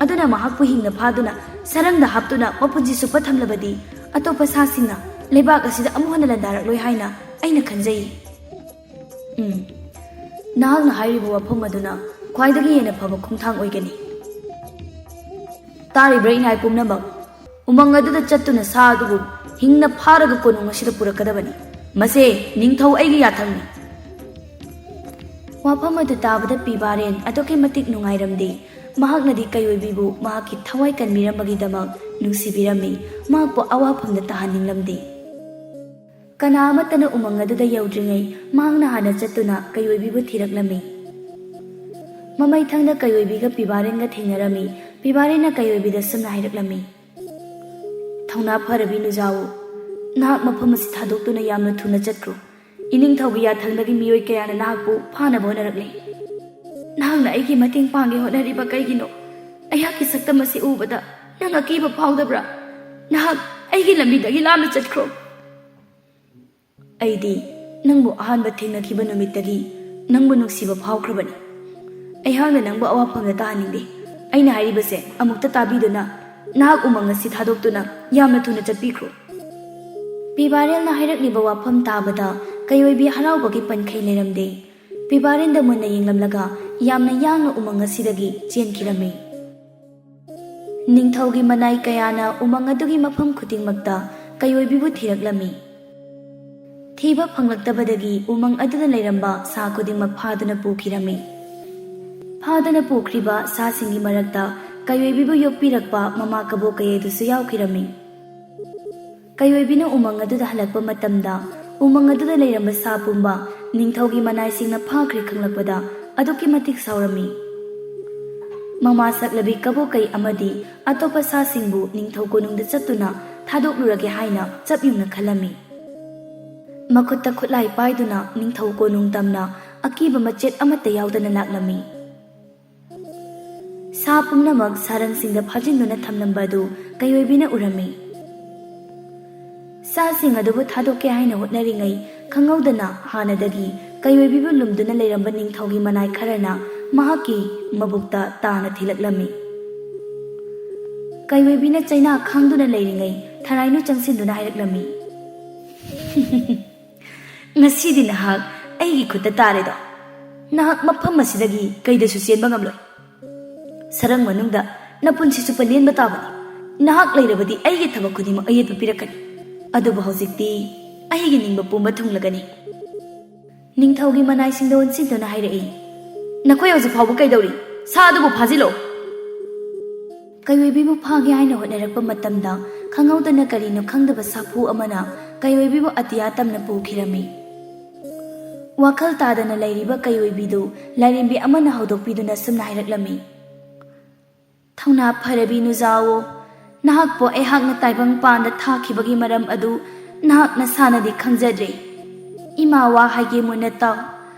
ꯑꯗꯨꯅ ꯃꯍꯥꯛꯄꯨ ꯍꯤꯡꯅ ꯐꯥꯗꯨꯅ ꯁꯔꯪꯗ ꯍꯥꯞꯇꯨꯅ ꯃꯄꯨꯟꯁꯤ ꯆꯨꯞꯄ ꯊꯝꯂꯕꯗꯤ ꯑꯇꯣꯞꯄ ꯁꯥꯁꯤꯡꯅ ꯂꯩꯕꯥꯛ ꯑꯁꯤꯗ ꯑꯃꯨꯛ ꯍꯟꯅ ꯂꯥꯟꯗꯥꯔꯛꯂꯣꯏ ꯍꯥꯏꯅ ꯑꯩꯅ ꯈꯟꯖꯩ꯫ ꯅꯍꯥꯛꯅ ꯍꯥꯏꯔꯤꯕ ꯋꯥꯐꯝ ꯑꯗꯨꯅ ꯈ꯭ꯋꯥꯏꯗꯒꯤ ꯍꯦꯟꯅ ꯐꯕ ꯈꯣꯡꯊꯥꯡ ꯑꯣꯏꯒꯅꯤ꯫ ꯇꯥꯔꯤꯕ꯭ꯔꯥ ꯏꯅꯥꯏ ꯄꯨꯝꯅꯃꯛ? ꯎꯃꯪ ꯑꯗꯨꯗ ꯆꯠꯇꯨꯅ ꯁꯥ ꯑꯗꯨꯕꯨ ꯍꯤꯡꯅ ꯐꯥꯔꯒ ꯀꯣꯅꯨꯡ ꯑꯁꯤꯗ ꯄꯨꯔꯛꯀꯗꯕꯅꯤ꯫ ꯃꯁꯦ ꯅꯤꯡꯊꯧ ꯑꯩꯒꯤ ꯌꯥꯊꯪꯅꯤ꯫ ꯋꯥꯐꯝ ꯑꯗꯨ ꯇꯥꯕꯗ ꯄꯤꯕꯥꯔꯦꯟ ꯑꯗꯨꯛꯀꯤ ꯃꯇꯤꯛ ꯅꯨꯡꯉꯥꯏꯔꯝꯗꯦ꯫ ꯃꯍꯥꯛꯅꯗꯤ ꯀꯩꯑꯣꯏꯕꯤꯕꯨ ꯃꯍꯥꯛꯀꯤ ꯊꯋꯥꯏ ꯀꯟꯕꯤꯔꯝꯕꯒꯤꯗꯃꯛ ꯅꯨꯡꯁꯤꯕꯤꯔꯝꯃꯤ꯫ ꯃꯍꯥꯛꯄꯨ ꯑꯋꯥꯐꯝꯗ ꯇꯥꯍꯟꯅꯤꯡꯂꯝꯗꯦ꯫ ꯀꯅꯥ ꯑꯃꯠꯇꯅ ꯎꯃꯪ ꯑꯗꯨꯗ ꯌꯧꯗ꯭ꯔꯤꯉꯩ ꯃꯍꯥꯛꯅ ꯍꯥꯟꯅ ꯆꯠꯇꯨꯅ ꯀꯩꯑꯣꯏꯕꯤꯕꯨ ꯊꯤꯔꯛꯂꯝꯃꯤ꯫ ꯃꯃꯩꯊꯪꯗ ꯀꯩꯑꯣꯏꯕꯤꯒ ꯄꯤꯕꯥꯔꯦꯟꯒ ꯊꯦꯡꯅꯔꯝꯃꯤ꯫ ꯄꯤꯕꯥꯔꯦꯟꯅ ꯀꯩꯑꯣꯏꯕꯤꯗ ꯁꯨꯝꯅ ꯍꯥꯏꯔꯛꯂꯝꯃꯤ, "ꯊꯧꯅꯥ ꯐꯔꯕꯤ ꯅꯨꯖꯥꯎ, ꯅꯍꯥꯛ ꯃꯐꯝ ꯑꯁꯤ ꯊꯥꯗꯣꯛꯇꯨꯅ ꯌꯥꯝꯅ ꯊꯨꯅ ꯆꯠꯈ꯭ꯔꯣ꯫ ꯏꯅꯤꯡꯊꯧꯒꯤ ꯌꯥꯊꯪꯗꯒꯤ ꯃꯤꯑꯣꯏ ꯀꯌꯥꯅ ꯅꯍꯥꯛꯄꯨ ꯐꯥꯅꯕ ꯍꯣꯠꯅꯔꯛꯂꯤ꯫ ꯅꯍꯥꯛꯅ ꯑꯩꯒꯤ ꯃꯇꯦꯡ ꯄꯥꯡꯒꯦ ꯍꯣꯠꯅꯔꯤꯕ ꯀꯩꯒꯤꯅꯣ? ꯑꯩꯍꯥꯛꯀꯤ ꯁꯛꯇꯝ ꯑꯁꯤ ꯎꯕꯗ ꯅꯪ ꯑꯀꯤꯕ ꯐꯥꯎꯗꯕ꯭ꯔꯥ? ꯅꯍꯥꯛ ꯑꯩꯒꯤ ꯂꯝꯕꯤꯗꯒꯤ ꯂꯥꯞꯅ ꯆꯠꯈ꯭ꯔꯣ꯫ ꯑꯩꯗꯤ ꯅꯪꯕꯨ ꯑꯍꯥꯟꯕ ꯊꯦꯡꯅꯈꯤꯕ ꯅꯨꯃꯤꯠꯇꯒꯤ ꯅꯪꯕꯨ ꯅꯨꯡꯁꯤꯕ ꯐꯥꯎꯈ꯭ꯔꯕꯅꯤ꯫ ꯑꯩꯍꯥꯛꯅ ꯅꯪꯕꯨ ꯑꯋꯥꯐꯝꯗ ꯇꯥꯍꯟꯅꯤꯡꯗꯦ꯫ ꯑꯩꯅ ꯍꯥꯏꯔꯤꯕꯁꯦ ꯑꯃꯨꯛꯇ ꯇꯥꯕꯤꯗꯨꯅ ꯅꯍꯥꯛ ꯎꯃꯪ ꯑꯁꯤ ꯊꯥꯗꯣꯛꯇꯨꯅ ꯌꯥꯝꯅ ꯊꯨꯅ ꯆꯠꯄꯤꯈ꯭ꯔꯣ." ꯄꯤꯕꯥꯔꯦꯜꯅ ꯍꯥꯏꯔꯛꯂꯤꯕ ꯋꯥꯐꯝ ꯇꯥꯕꯗ ꯀꯩꯑꯣꯏꯕꯤ ꯍꯔꯥꯎꯕꯒꯤ ꯄꯟꯈꯩ ꯂꯩꯔꯝꯗꯦ꯫ ꯄꯤꯕꯥꯔꯦꯟꯗ ꯃꯨꯟꯅ ꯌꯦꯡꯂꯝꯂꯒ ꯌꯥꯝꯅ ꯌꯥꯡꯅ ꯎꯃꯪ ꯑꯁꯤꯗꯒꯤ ꯆꯦꯟꯈꯤꯔꯝꯃꯤ꯫ ꯅꯤꯡꯊꯧꯒꯤ ꯃꯅꯥꯏ ꯀꯌꯥꯅ ꯎꯃꯪ ꯑꯗꯨꯒꯤ ꯃꯐꯝ ꯈꯨꯗꯤꯡꯃꯛꯇ ꯀꯩꯑꯣꯏꯕꯤꯕꯨ ꯊꯤꯔꯛꯂꯝꯃꯤ꯫ ꯊꯤꯕ ꯐꯪꯂꯛꯇꯕꯗꯒꯤ ꯎꯃꯪ ꯑꯗꯨꯗ ꯂꯩꯔꯝꯕ ꯁꯥ ꯈꯨꯗꯤꯡꯃꯛ ꯐꯥꯗꯨꯅ ꯄꯨꯈꯤꯔꯝꯃꯤ꯫ ꯐꯥꯗꯨꯅ ꯄꯨꯈ꯭ꯔꯤꯕ ꯁꯥꯁꯤꯡꯒꯤ ꯃꯔꯛꯇ ꯀꯩꯑꯣꯏꯕꯤꯕꯨ ꯌꯣꯛꯄꯤꯔꯛꯄ ꯃꯃꯥ ꯀꯕꯣꯛ ꯀꯌꯦꯗꯨꯁꯨ ꯌꯥꯎꯈꯤꯔꯝꯃꯤ꯫ ꯀꯩꯑꯣꯏꯕꯤꯅ ꯎꯃꯪ ꯑꯗꯨꯗ ꯍꯜꯂꯛꯄ ꯃꯇꯝꯗ ꯎꯃꯪ ꯑꯗꯨꯗ ꯂꯩꯔꯝꯕ ꯁꯥ ꯄꯨꯝꯕ ꯅꯤꯡꯊꯧꯒꯤ ꯃꯅꯥꯏꯁꯤꯡꯅ ꯐꯥꯈ꯭ꯔꯦ ꯈꯪꯂꯛꯄꯗ ꯑꯗꯨꯛꯀꯤ ꯃꯇꯤꯛ ꯁꯥꯎꯔꯝꯃꯤ꯫ ꯃꯃꯥ ꯁꯛꯂꯕꯤ ꯀꯕꯣꯀꯩ ꯑꯃꯗꯤ ꯑꯇꯣꯞꯄ ꯁꯥꯁꯤꯡꯕꯨ ꯅꯤꯡꯊꯧ ꯀꯣꯅꯨꯡꯗ ꯆꯠꯇꯨꯅ ꯊꯥꯗꯣꯛꯂꯨꯔꯒꯦ ꯍꯥꯏꯅ ꯆꯞ ꯌꯨꯡꯅ ꯈꯜꯂꯝꯃꯤ꯫ ꯃꯈꯨꯠꯇ ꯈꯨꯠꯂꯥꯏ ꯄꯥꯏꯗꯨꯅ ꯅꯤꯡꯊꯧ ꯀꯣꯅꯨꯡ ꯇꯝꯅ ꯑꯀꯤꯕ ꯃꯆꯦꯠ ꯑꯃꯠꯇ ꯌꯥꯎꯗꯅ ꯂꯥꯛꯂꯝꯃꯤ꯫ ꯁꯥ ꯄꯨꯝꯅꯃꯛ ꯁꯥꯔꯪꯁꯤꯡꯗ ꯐꯥꯖꯤꯟꯗꯨꯅ ꯊꯝꯂꯝꯕ ꯑꯗꯨ ꯀꯩꯑꯣꯏꯕꯤꯅ ꯎꯔꯝꯃꯤ꯫ ꯁꯥꯁꯤꯡ ꯑꯗꯨꯕꯨ ꯊꯥꯗꯣꯛꯀꯦ ꯍꯥꯏꯅ ꯍꯣꯠꯅꯔꯤꯉꯩ ꯈꯪꯍꯧꯗꯅ ꯍꯥꯟꯅꯗꯒꯤ ꯀꯩꯑꯣꯏꯕꯤꯕꯨ ꯂꯨꯝꯗꯨꯅ ꯂꯩꯔꯝꯕ ꯅꯤꯡꯊꯧꯒꯤ ꯃꯅꯥꯏ ꯈꯔꯅ ꯃꯍꯥꯛꯀꯤ ꯃꯕꯨꯛꯇ ꯇꯥꯅ ꯊꯤꯜꯂꯛꯂꯝꯃꯤ꯫ ꯀꯩꯑꯣꯏꯕꯤꯅ ꯆꯩꯅꯥ ꯈꯥꯡꯗꯨꯅ ꯂꯩꯔꯤꯉꯩ ꯊꯔꯥꯏꯅꯨ ꯆꯪꯁꯤꯟꯗꯨꯅ ꯍꯥꯏꯔꯛꯂꯝꯃꯤ, "ꯉꯁꯤꯗꯤ ꯅꯍꯥꯛ ꯑꯩꯒꯤ ꯈꯨꯠꯇ ꯇꯥꯔꯦꯗꯣ꯫ ꯅꯍꯥꯛ ꯃꯐꯝ ꯑꯁꯤꯗꯒꯤ ꯀꯩꯗꯁꯨ ꯆꯦꯟꯕ ꯉꯝꯂꯣꯏ꯫ ꯁꯔꯪ ꯃꯅꯨꯡꯗ ꯅꯄꯨꯟꯁꯤ ꯆꯨꯞꯄ ꯂꯦꯟꯕ ꯇꯥꯕꯅꯤ꯫ ꯅꯍꯥꯛ ꯂꯩꯔꯕꯗꯤ ꯑꯩꯒꯤ ꯊꯕꯛ ꯈꯨꯗꯤꯡꯃꯛ ꯑꯌꯦꯠꯄ ꯄꯤꯔꯛꯀꯅꯤ꯫ ꯑꯗꯨꯕꯨ ꯍꯧꯖꯤꯛꯇꯤ ꯑꯩꯒꯤ ꯅꯤꯡꯕ ꯄꯨꯝꯕ ꯊꯨꯡꯂꯒꯅꯤ." ꯅꯤꯡꯊꯧꯒꯤ ꯃꯅꯥꯏꯁꯤꯡꯗ ꯑꯣꯟꯁꯤꯟꯗꯨꯅ ꯍꯥꯏꯔꯛꯏ, "ꯅꯈꯣꯏ ꯍꯧꯖꯤꯛ ꯐꯥꯎꯕ ꯀꯩꯗꯧꯔꯤ? ꯁꯥ ꯑꯗꯨꯕꯨ ꯐꯥꯖꯤꯜꯂꯣ." ꯀꯩꯑꯣꯏꯕꯤꯕꯨ ꯐꯥꯒꯦ ꯍꯥꯏꯅ ꯍꯣꯠꯅꯔꯛꯄ ꯃꯇꯝꯗ ꯈꯪꯍꯧꯗꯅ ꯀꯔꯤꯅꯣ ꯈꯪꯗꯕ ꯁꯥꯐꯨ ꯑꯃꯅ ꯀꯩꯑꯣꯏꯕꯤꯕꯨ ꯑꯇꯤꯌꯥ ꯇꯝꯅ ꯄꯨꯈꯤꯔꯝꯃꯤ꯫ ꯋꯥꯈꯜ ꯇꯥꯗꯅ ꯂꯩꯔꯤꯕ ꯀꯩꯑꯣꯏꯕꯤꯗꯨ ꯂꯥꯏꯔꯦꯝꯕꯤ ꯑꯃꯅ ꯍꯧꯗꯣꯛꯄꯤꯗꯨꯅ ꯁꯨꯝꯅ ꯍꯥꯏꯔꯛꯂꯝꯃꯤ, "ꯊꯧꯅꯥ ꯐꯔꯕꯤ ꯅꯨꯖꯥꯎ, ꯅꯍꯥꯛꯄꯨ ꯑꯩꯍꯥꯛꯅ ꯇꯥꯏꯕꯪꯄꯥꯟꯗ ꯊꯥꯈꯤꯕꯒꯤ ꯃꯔꯝ ꯑꯗꯨ ꯅꯍꯥꯛ ꯅꯁꯥꯅꯗꯤ ꯈꯪꯖꯗ꯭ꯔꯦ꯫ ꯏꯃꯥ ꯋꯥ ꯍꯥꯏꯒꯦ ꯃꯨꯟꯅ ꯇꯥꯎ꯫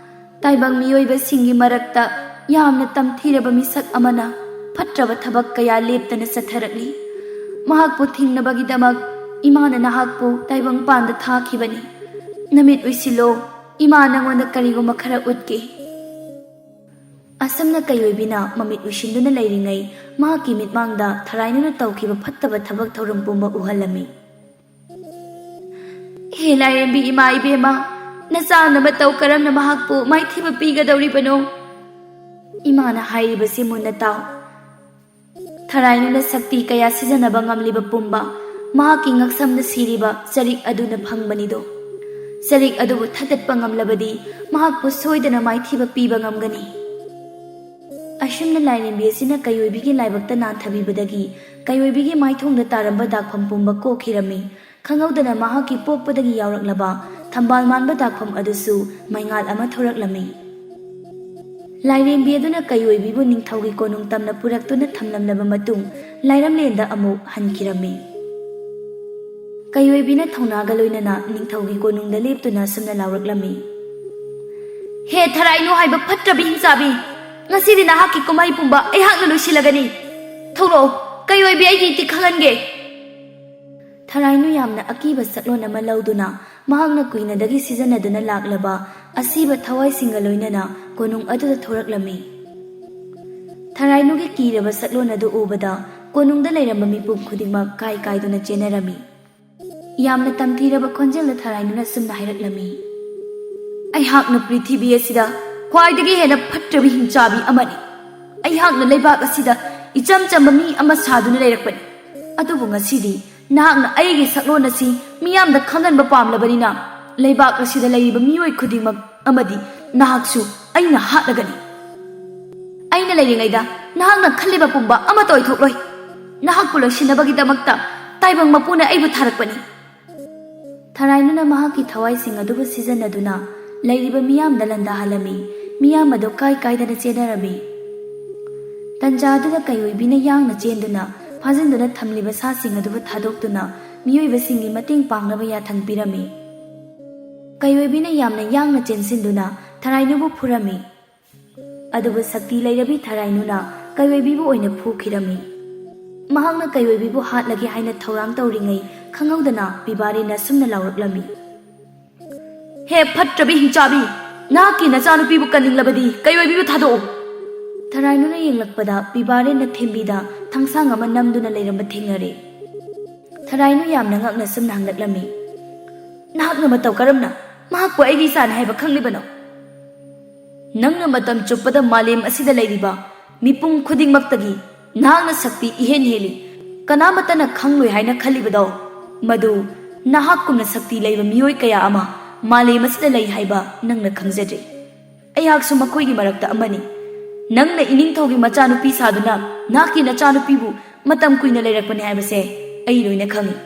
ꯇꯥꯏꯕꯪ ꯃꯤꯑꯣꯏꯕꯁꯤꯡꯒꯤ ꯃꯔꯛꯇ ꯌꯥꯝꯅ ꯇꯝꯊꯤꯔꯕ ꯃꯤꯁꯛ ꯑꯃꯅ ꯐꯠꯇ꯭ꯔꯕ ꯊꯕꯛ ꯀꯌా ꯂꯦꯞꯇꯅ ꯆꯠꯊꯔꯛꯂꯤ꯫ ꯃꯍꯥꯛꯄꯨ ꯊꯤꯡꯅꯕꯒꯤꯗꯃꯛ ꯏꯃꯥꯅ ꯅꯍꯥꯛꯄꯨ ꯇꯥꯏꯕꯪꯄꯥꯟꯗ ꯊꯥꯈꯤꯕꯅꯤ꯫ ꯅꯃꯤꯠ ꯎꯏꯁꯤꯜꯂꯣ, ꯏꯃꯥ ꯅꯉꯣꯟꯗ ꯀꯔꯤꯒꯨꯝꯕ ꯈꯔ ꯎꯠꯀꯦ." ꯑꯁꯨꯝꯅ ꯀꯩꯑꯣꯏꯕꯤꯅ ꯃꯃꯤꯠ ꯎꯏꯁꯤꯟꯗꯨꯅ ꯂꯩꯔꯤꯉꯩ ꯃꯍꯥꯛꯀꯤ ꯃꯤꯠꯃꯥꯡꯗ ꯊꯔꯥꯏꯅꯨꯅ ꯇꯧꯈꯤꯕ ꯐꯠꯇꯕ ꯊꯕꯛ ꯊꯧꯔꯝ ꯄꯨꯝꯕ ꯎꯍꯜꯂꯝꯃꯤ꯫ "ꯍꯦ ꯂꯥꯏꯔꯦꯝꯕꯤ ꯏꯃꯥ ꯏꯕꯦꯝꯃ, ꯅꯆꯥꯅ ꯃꯇꯧ ꯀꯔꯝꯅ ꯃꯍꯥꯛꯄꯨ ꯃꯥꯏꯊꯤꯕ ꯄꯤꯒꯗꯧꯔꯤꯕꯅꯣ? ꯏꯃꯥꯅ ꯍꯥꯏꯔꯤꯕꯁꯤ ꯃꯨꯟꯅ ꯇꯥꯎ꯫ ꯊꯔꯥꯏꯅꯨꯅ ꯁꯛꯇꯤ ꯀꯌꯥ ꯁꯤꯖꯤꯟꯅꯕ ꯉꯝꯂꯤꯕ ꯄꯨꯝꯕ ꯃꯍꯥꯛꯀꯤ ꯉꯛꯁꯝꯗ ꯁꯤꯔꯤꯕ ꯆꯔꯤꯛ ꯑꯗꯨꯅ ꯐꯪꯕꯅꯤꯗꯣ꯫ ꯆꯔꯤꯛ ꯑꯗꯨꯕꯨ ꯊꯠꯇꯠꯄ ꯉꯝꯂꯕꯗꯤ ꯃꯍꯥꯛꯄꯨ ꯁꯣꯏꯗꯅ ꯃꯥꯏꯊꯤꯕ ꯄꯤꯕ ꯉꯝꯒꯅꯤ." ꯑꯁꯨꯝꯅ ꯂꯥꯏꯔꯦꯝꯕꯤ ꯑꯁꯤꯅ ꯀꯩꯑꯣꯏꯕꯤꯒꯤ ꯂꯥꯏꯕꯛꯇ ꯅꯥꯟꯊꯕꯤꯕꯗꯒꯤ ꯀꯩꯑꯣꯏꯕꯤꯒꯤ ꯃꯥꯏꯊꯣꯡꯗ ꯇꯥꯔꯝꯕ ꯗꯥꯛꯐꯝ ꯄꯨꯝꯕ ꯀꯣꯛꯈꯤꯔꯝꯃꯤ꯫ ꯈꯪꯍꯧꯗꯅ ꯃꯍꯥꯛꯀꯤ ꯄꯣꯛꯄꯗꯒꯤ ꯌꯥꯎꯔꯛꯂꯕ ꯊꯝꯕꯥꯜ ꯃꯥꯟꯕ ꯗꯥꯛꯐꯝ ꯑꯗꯨꯁꯨ ꯃꯩꯉꯥꯜ ꯑꯃ ꯊꯣꯔꯛꯂꯝꯃꯤ꯫ ꯂꯥꯏꯔꯦꯝꯕꯤ ꯑꯗꯨꯅ ꯀꯩꯑꯣꯏꯕꯤꯕꯨ ꯅꯤꯡꯊꯧꯒꯤ ꯀꯣꯅꯨꯡ ꯇꯝꯅ ꯄꯨꯔꯛꯇꯨꯅ ꯊꯝꯂꯝꯂꯕ ꯃꯇꯨꯡ ꯂꯥꯏꯔꯝꯂꯦꯟꯗ ꯑꯃꯨꯛ ꯍꯟꯈꯤꯔꯝꯃꯤ꯫ ꯀꯩꯑꯣꯏꯕꯤꯅ ꯊꯧꯅꯥꯒ ꯂꯣꯏꯅꯅ ꯅꯤꯡꯊꯧꯒꯤ ꯀꯣꯅꯨꯡꯗ ꯂꯦꯞꯇꯨꯅ ꯁꯨꯝꯅ ꯂꯥꯎꯔꯛꯂꯝꯃꯤ, "ꯍꯦ ꯊꯔꯥꯏꯅꯨ ꯍꯥꯏꯕ ꯐꯠꯇ꯭ꯔꯕꯤ ꯍꯤꯡꯆꯥꯕꯤ, ꯉꯁꯤꯗꯤ ꯅꯍꯥꯛꯀꯤ ꯀꯨꯝꯍꯩ ꯄꯨꯝꯕ ꯑꯩꯍꯥꯛꯅ ꯂꯣꯏꯁꯤꯜꯂꯒꯅꯤ꯫ ꯊꯣꯛꯂꯛꯑꯣ, ꯀꯩꯑꯣꯏꯕꯤ ꯑꯩꯒꯤ ꯏꯇꯤꯛ ꯈꯪꯍꯟꯒꯦ." ꯊꯔꯥꯏꯅꯨ ꯌꯥꯝꯅ ꯑꯀꯤꯕ ꯁꯛꯂꯣꯟ ꯑꯃ ꯂꯧꯗꯨꯅ ꯃꯍꯥꯛꯅ ꯀꯨꯏꯅꯗꯒꯤ ꯁꯤꯖꯤꯟꯅꯗꯨꯅ ꯂꯥꯛꯂꯕ ꯑꯁꯤꯕ ꯊꯋꯥꯏꯁꯤꯡꯒ ꯂꯣꯏꯅꯅ ꯀꯣꯅꯨꯡ ꯑꯗꯨꯗ ꯊꯣꯔꯛꯂꯝꯃꯤ꯫ ꯊꯔꯥꯏꯅꯨꯒꯤ ꯀꯤꯔꯕ ꯁꯛꯂꯣꯟ ꯑꯗꯨ ꯎꯕꯗ ꯀꯣꯅꯨꯡꯗ ꯂꯩꯔꯝꯕ ꯃꯤꯄꯨꯝ ꯈꯨꯗꯤꯡꯃꯛ ꯀꯥꯏ ꯀꯥꯏꯗꯨꯅ ꯆꯦꯟꯅꯔꯝꯃꯤ꯫ ꯌꯥꯝꯅ ꯇꯝꯊꯤꯔꯕ ꯈꯣꯟꯖꯦꯜꯗ ꯊꯔꯥꯏꯅꯨꯅ ꯁꯨꯝꯅ ꯍꯥꯏꯔꯛꯂꯝꯃꯤ, "ꯑꯩꯍꯥꯛꯅ ꯄ꯭ꯔꯤꯊꯤꯕꯤ ꯑꯁꯤꯗ ꯈ꯭ꯋꯥꯏꯗꯒꯤ ꯍꯦꯟꯅ ꯐꯠꯇ꯭ꯔꯕꯤ ꯍꯤꯡꯆꯥꯕꯤ ꯑꯃꯅꯤ꯫ ꯑꯩꯍꯥꯛꯅ ꯂꯩꯕꯥꯛ ꯑꯁꯤꯗ ꯏꯆꯝ ꯆꯝꯕ ꯃꯤ ꯑꯃ ꯁꯥꯗꯨꯅ ꯂꯩꯔꯛꯄꯅꯤ꯫ ꯑꯗꯨꯕꯨ ꯉꯁꯤꯗꯤ ꯅꯍꯥꯛꯅ ꯑꯩꯒꯤ ꯁꯛꯂꯣꯟ ꯑꯁꯤ ꯃꯤꯌꯥꯝꯗ ꯈꯪꯍꯟꯕ ꯄꯥꯝꯂꯕꯅꯤꯅ ꯂꯩꯕꯥꯛ ꯑꯁꯤꯗ ꯂꯩꯔꯤꯕ ꯃꯤꯑꯣꯏ ꯈꯨꯗꯤꯡꯃꯛ ꯑꯃꯗꯤ ꯅꯍꯥꯛꯁꯨ ꯑꯩꯅ ꯍꯥꯠꯂꯒꯅꯤ꯫ ꯑꯩꯅ ꯂꯩꯔꯤꯉꯩꯗ ꯅꯍꯥꯛꯅ ꯈꯜꯂꯤꯕ ꯄꯨꯝꯕ ꯑꯃꯠꯇ ꯑꯣꯏꯊꯣꯛꯂꯣꯏ꯫ ꯅꯍꯥꯛꯄꯨ ꯂꯣꯏꯁꯤꯟꯅꯕꯒꯤꯗꯃꯛꯇ ꯇꯥꯏꯕꯪ ꯃꯄꯨꯅ ꯑꯩꯕꯨ ꯊꯥꯔꯛꯄꯅꯤ." ꯊꯔꯥꯏꯅꯨꯅ ꯃꯍꯥꯛꯀꯤ ꯊꯋꯥꯏꯁꯤꯡ ꯑꯗꯨꯕꯨ ꯁꯤꯖꯤꯟꯅꯗꯨꯅ ꯂꯩꯔꯤꯕ ꯃꯤꯌꯥꯝꯗ ꯂꯥꯟꯗꯥꯍꯜꯂꯝꯃꯤ꯫ ꯃꯤꯌꯥꯝ ꯑꯗꯨ ꯀꯥꯏ ꯀꯥꯏꯗꯅ ꯆꯦꯟꯅꯔꯝꯃꯤ꯫ ꯇꯟꯖꯥꯗꯨꯗ ꯀꯩꯑꯣꯏꯕꯤꯅ ꯌꯥꯡꯅ ꯆꯦꯟꯗꯨꯅ ꯐꯥꯖꯤꯟꯗꯨꯅ ꯊꯝꯂꯤꯕ ꯁꯥꯁꯤꯡ ꯑꯗꯨꯕꯨ ꯊꯥꯗꯣꯛꯇꯨꯅ ꯃꯤꯑꯣꯏꯕꯁꯤꯡꯒꯤ ꯃꯇꯦꯡ ꯄꯥꯡꯅꯕ ꯌꯥꯊꯪ ꯄꯤꯔꯝꯃꯤ꯫ ꯀꯩꯑꯣꯏꯕꯤꯅ ꯌꯥꯝꯅ ꯌꯥꯡꯅ ꯆꯦꯟꯁꯤꯟꯗꯨꯅ ꯊꯔꯥꯏꯅꯨꯕꯨ ꯐꯨꯔꯝꯃꯤ꯫ ꯑꯗꯨꯕꯨ ꯁꯛꯇꯤ ꯂꯩꯔꯕꯤ ꯊꯔꯥꯏꯅꯨꯅ ꯀꯩꯑꯣꯏꯕꯤꯕꯨ ꯑꯣꯏꯅ ꯐꯨꯈꯤꯔꯝꯃꯤ꯫ ꯃꯍꯥꯛꯅ ꯀꯩꯑꯣꯏꯕꯤꯕꯨ ꯍꯥꯠꯂꯒꯦ ꯍꯥꯏꯅ ꯊꯧꯔꯥꯡ ꯇꯧꯔꯤꯉꯩ ꯈꯪꯍꯧꯗꯅ ꯄꯤꯕꯥꯔꯤꯅ ꯑꯁꯨꯝꯅ ꯂꯥꯎꯔꯛꯂꯝꯃꯤ꯫ "ꯍꯦ ꯐꯠꯇ꯭ꯔꯕꯤ ꯍꯤꯡꯆꯥꯕꯤ! ꯅꯍꯥꯛꯀꯤ ꯅꯆꯥꯅꯨꯄꯤꯕꯨ ꯀꯟꯅꯤꯡꯂꯕꯗꯤ ꯀꯩꯑꯣꯏꯕꯤꯕꯨ ꯊꯥꯗꯣꯛꯎ!" ꯊꯔꯥꯏꯅꯨꯅ ꯌꯦꯡꯂꯛꯄꯗ ꯄꯤꯕꯥꯔꯤꯅ ꯊꯦꯝꯕꯤꯗ ꯊꯥꯡꯁꯥꯡ ꯑꯃ ꯅꯝꯗꯨꯅ ꯂꯩꯔꯝꯕ ꯊꯦꯡꯅꯔꯦ꯫ ꯊꯔꯥꯏꯅꯨ ꯌꯥꯝꯅ ꯉꯛꯅ ꯁꯨꯝꯅ ꯍꯪꯂꯛꯂꯝꯃꯤ꯫ "ꯅꯍꯥꯛꯅ ꯃꯇꯧ ꯀꯔꯝꯅ ꯃꯍꯥꯛꯄꯨ ꯑꯩꯒꯤ ꯏꯆꯥꯅꯤ ꯍꯥꯏꯕ ꯈꯪꯂꯤꯕꯅꯣ? ꯅꯪꯅ ꯃꯇꯝ ꯆꯨꯞꯄꯗ ꯃꯥꯂꯦꯝ ꯑꯁꯤꯗ ꯂꯩꯔꯤꯕ ꯃꯤꯄꯨꯝ ꯈꯨꯗꯤꯡꯃꯛꯇꯒꯤ ꯅꯍꯥꯛꯅ ꯁꯛꯇꯤ ꯏꯍꯦꯟ ꯍꯦꯜꯂꯤ, ꯀꯅꯥꯃꯠꯇꯅ ꯈꯪꯂꯣꯏ ꯍꯥꯏꯅ ꯈꯜꯂꯤꯕꯗꯣ ꯃꯗꯨ ꯅꯍꯥꯛꯀꯨꯝꯅ ꯁꯛꯇꯤ ꯂꯩꯕ ꯃꯤꯑꯣꯏ ꯀꯌꯥ ꯑꯃ ꯃꯥꯂꯦꯝ ꯑꯁꯤꯗ ꯂꯩ ꯍꯥꯏꯕ ꯅꯪꯅ ꯈꯪꯖꯗ꯭ꯔꯤ꯫ ꯑꯩꯍꯥꯛꯁꯨ ꯃꯈꯣꯏꯒꯤ ꯃꯔꯛꯇ ꯑꯃꯅꯤ꯫ ꯅꯪꯅ ꯏꯅꯤꯡꯊꯧꯒꯤ ꯃꯆꯥꯅꯨꯄꯤ ꯁꯥꯗꯨꯅ ꯅꯍꯥꯛꯀꯤ ꯅꯆꯥꯅꯨꯄꯤꯕꯨ ꯃꯇꯝ ꯀꯨꯏꯅ ꯂꯩꯔꯛꯄꯅꯤ ꯍꯥꯏꯕꯁꯦ ꯑꯩ ꯂꯣꯏꯅ ꯈꯪꯏ꯫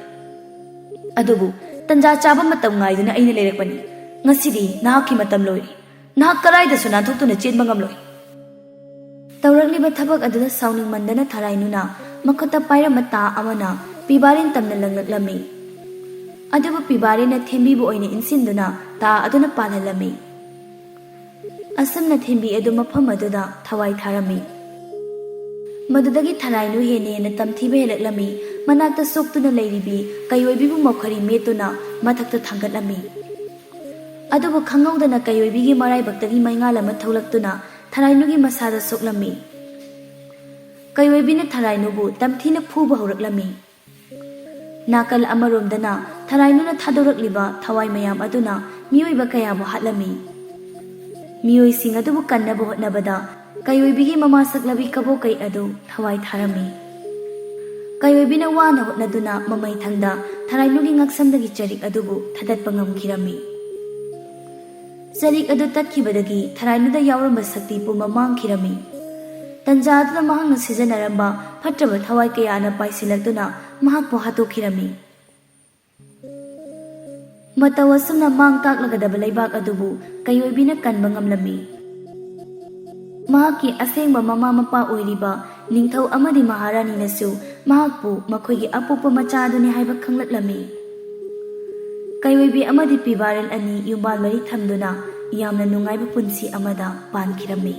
ꯑꯗꯨꯕꯨ ꯇꯟꯖꯥ ꯆꯥꯕ ꯃꯇꯝ ꯉꯥꯏꯗꯨꯅ ꯑꯩꯅ ꯂꯩꯔꯛꯄꯅꯤ꯫ ꯉꯁꯤꯗꯤ ꯅꯍꯥꯛꯀꯤ ꯃꯇꯝ ꯂꯣꯏꯔꯦ꯫ ꯅꯍꯥꯛ ꯀꯗꯥꯏꯗꯁꯨ ꯅꯥꯟꯊꯣꯛꯇꯨꯅ ꯆꯦꯟꯕ ꯉꯝꯂꯣꯏ꯫ ꯇꯧꯔꯛꯂꯤꯕ ꯊꯕꯛ ꯑꯗꯨꯗ ꯁꯥꯎꯅꯤꯡꯃꯟꯗꯅ ꯊꯔꯥꯏꯅꯨꯅ ꯃꯈꯨꯠꯇ ꯄꯥꯏꯔꯝꯕ ꯇꯥ ꯑꯃꯅ ꯄꯤꯕꯥꯔꯤꯟ ꯇꯝꯅ ꯂꯪꯂꯛꯂꯝꯃꯤ꯫ ꯑꯗꯨꯕꯨ ꯄꯤꯕꯥꯔꯤꯅ ꯊꯦꯝꯕꯤꯕꯨ ꯑꯣꯏꯅ ꯏꯟꯁꯤꯟꯗꯨꯅ ꯇꯥ ꯑꯗꯨꯅ ꯄꯥꯜꯍꯜꯂꯝꯃꯤ꯫ ꯑꯁꯨꯝꯅ ꯊꯦꯝꯕꯤ ꯑꯗꯨ ꯃꯐꯝ ꯑꯗꯨꯗ ꯊꯋꯥꯏ ꯊꯥꯔꯝꯃꯤ꯫ ꯃꯗꯨꯗꯒꯤ ꯊꯔꯥꯏꯅꯨ ꯍꯦꯟꯅ ꯍꯦꯟꯅ ꯇꯝꯊꯤꯕ ꯍꯦꯜꯂꯛꯂꯝꯃꯤ꯫ ꯃꯅꯥꯛꯇ ꯁꯣꯛꯇꯨꯅ ꯂꯩꯔꯤꯕꯤ ꯀꯩꯑꯣꯏꯕꯤꯕꯨ ꯃꯧꯈꯔꯤ ꯃꯦꯠꯇꯨꯅ ꯃꯊꯛꯇ ꯊꯥꯡꯒꯠꯂꯝꯃꯤ꯫ ꯑꯗꯨꯕꯨ ꯈꯪꯍꯧꯗꯅ ꯀꯩꯑꯣꯏꯕꯤꯒꯤ ꯃꯔꯥꯏꯕꯛꯇꯒꯤ ꯃꯩꯉꯥꯜ ꯑꯃ ꯊꯣꯛꯂꯛꯇꯨꯅ ꯊꯔꯥꯏꯅꯨꯒꯤ ꯃꯁꯥꯗ ꯁꯣꯛꯂꯝꯃꯤ꯫ ꯀꯩꯑꯣꯏꯕꯤꯅ ꯊꯔꯥꯏꯅꯨꯕꯨ ꯇꯝꯊꯤꯅ ꯐꯨꯕ ꯍꯧꯔꯛꯂꯝꯃꯤ꯫ ꯅꯥꯀꯜ ꯑꯃꯔꯣꯝꯗꯅ ꯊꯔꯥꯏꯅꯨꯅ ꯊꯥꯗꯣꯔꯛꯂꯤꯕ ꯊꯋꯥꯏ ꯃꯌꯥꯝ ꯑꯗꯨꯅ ꯃꯤꯑꯣꯏꯕ ꯀꯌꯥꯕꯨ ꯍꯥꯠꯂꯝꯃꯤ꯫ ꯃꯤꯑꯣꯏꯁꯤꯡ ꯑꯗꯨꯕꯨ ꯀꯟꯅꯕ ꯍꯣꯠꯅꯕꯗ ꯀꯩꯑꯣꯏꯕꯤꯒꯤ ꯃꯃꯥ ꯁꯛꯂꯕꯤ ꯀꯕꯣꯀꯩ ꯑꯗꯨ ꯊꯋꯥꯏ ꯊꯥꯔꯝꯃꯤ꯫ ꯀꯩꯑꯣꯏꯕꯤꯅ ꯋꯥꯅ ꯍꯣꯠꯅꯗꯨꯅ ꯃꯃꯩꯊꯪꯗ ꯊꯔꯥꯏꯅꯨꯒꯤ ꯉꯛꯁꯝꯗꯒꯤ ꯆꯔꯤꯛ ꯑꯗꯨꯕꯨ ꯊꯥꯗꯠꯄ ꯉꯝꯈꯤꯔꯝꯃꯤ꯫ ꯆꯔꯤꯛ ꯑꯗꯨ ꯇꯠꯈꯤꯕꯗꯒꯤ ꯊꯔꯥꯏꯅꯨꯗ ꯌꯥꯎꯔꯝꯕ ꯁꯛꯇꯤ ꯄꯨꯝꯕ ꯃꯥꯡꯈꯤꯔꯝꯃꯤ꯫ ꯇꯟꯖꯥ ꯑꯗꯨꯗ ꯃꯍꯥꯛꯅ ꯁꯤꯖꯤꯟꯅꯔꯝꯕ ꯐꯠꯇ꯭ꯔꯕ ꯊꯋꯥꯏ ꯀꯌꯥꯅ ꯄꯥꯏꯁꯤꯜꯂꯛꯇꯨꯅ ꯃꯍꯥꯛꯄꯨ ꯍꯥꯠꯇꯣꯛꯈꯤꯔꯝꯃꯤ꯫ ꯃꯇꯧ ꯑꯁꯨꯝꯅ ꯃꯥꯡ ꯇꯥꯛꯂꯒꯗꯕ ꯂꯩꯕꯥꯛ ꯑꯗꯨꯕꯨ ꯀꯩꯑꯣꯏꯕꯤꯅ ꯀꯟꯕ ꯉꯝꯂꯝꯃꯤ꯫ ꯃꯍꯥꯛꯀꯤ ꯑꯁꯦꯡꯕ ꯃꯃꯥ ꯃꯄꯥ ꯑꯣꯏꯔꯤꯕ ꯅꯤꯡꯊꯧ ꯑꯃꯗꯤ ꯃꯍꯥꯔꯥꯅꯤꯅꯁꯨ ꯃꯍꯥꯛꯄꯨ ꯃꯈꯣꯏꯒꯤ ꯑꯄꯣꯛꯄ ꯃꯆꯥ ꯑꯗꯨꯅꯤ ꯍꯥꯏꯕ ꯈꯪꯂꯛꯂꯝꯃꯤ꯫ ꯀꯩꯑꯣꯏꯕꯤ ꯑꯃꯗꯤ ꯄꯤꯕꯥꯔꯤꯟ ꯑꯅꯤ ꯌꯨꯝꯕꯥꯜ ꯃꯔꯤ ꯊꯝꯗꯨꯅ ꯌꯥꯝꯅ ꯅꯨꯡꯉꯥꯏꯕ ꯄꯨꯟꯁꯤ ꯑꯃꯗ ꯄꯥꯟꯈꯤꯔꯝꯃꯤ꯫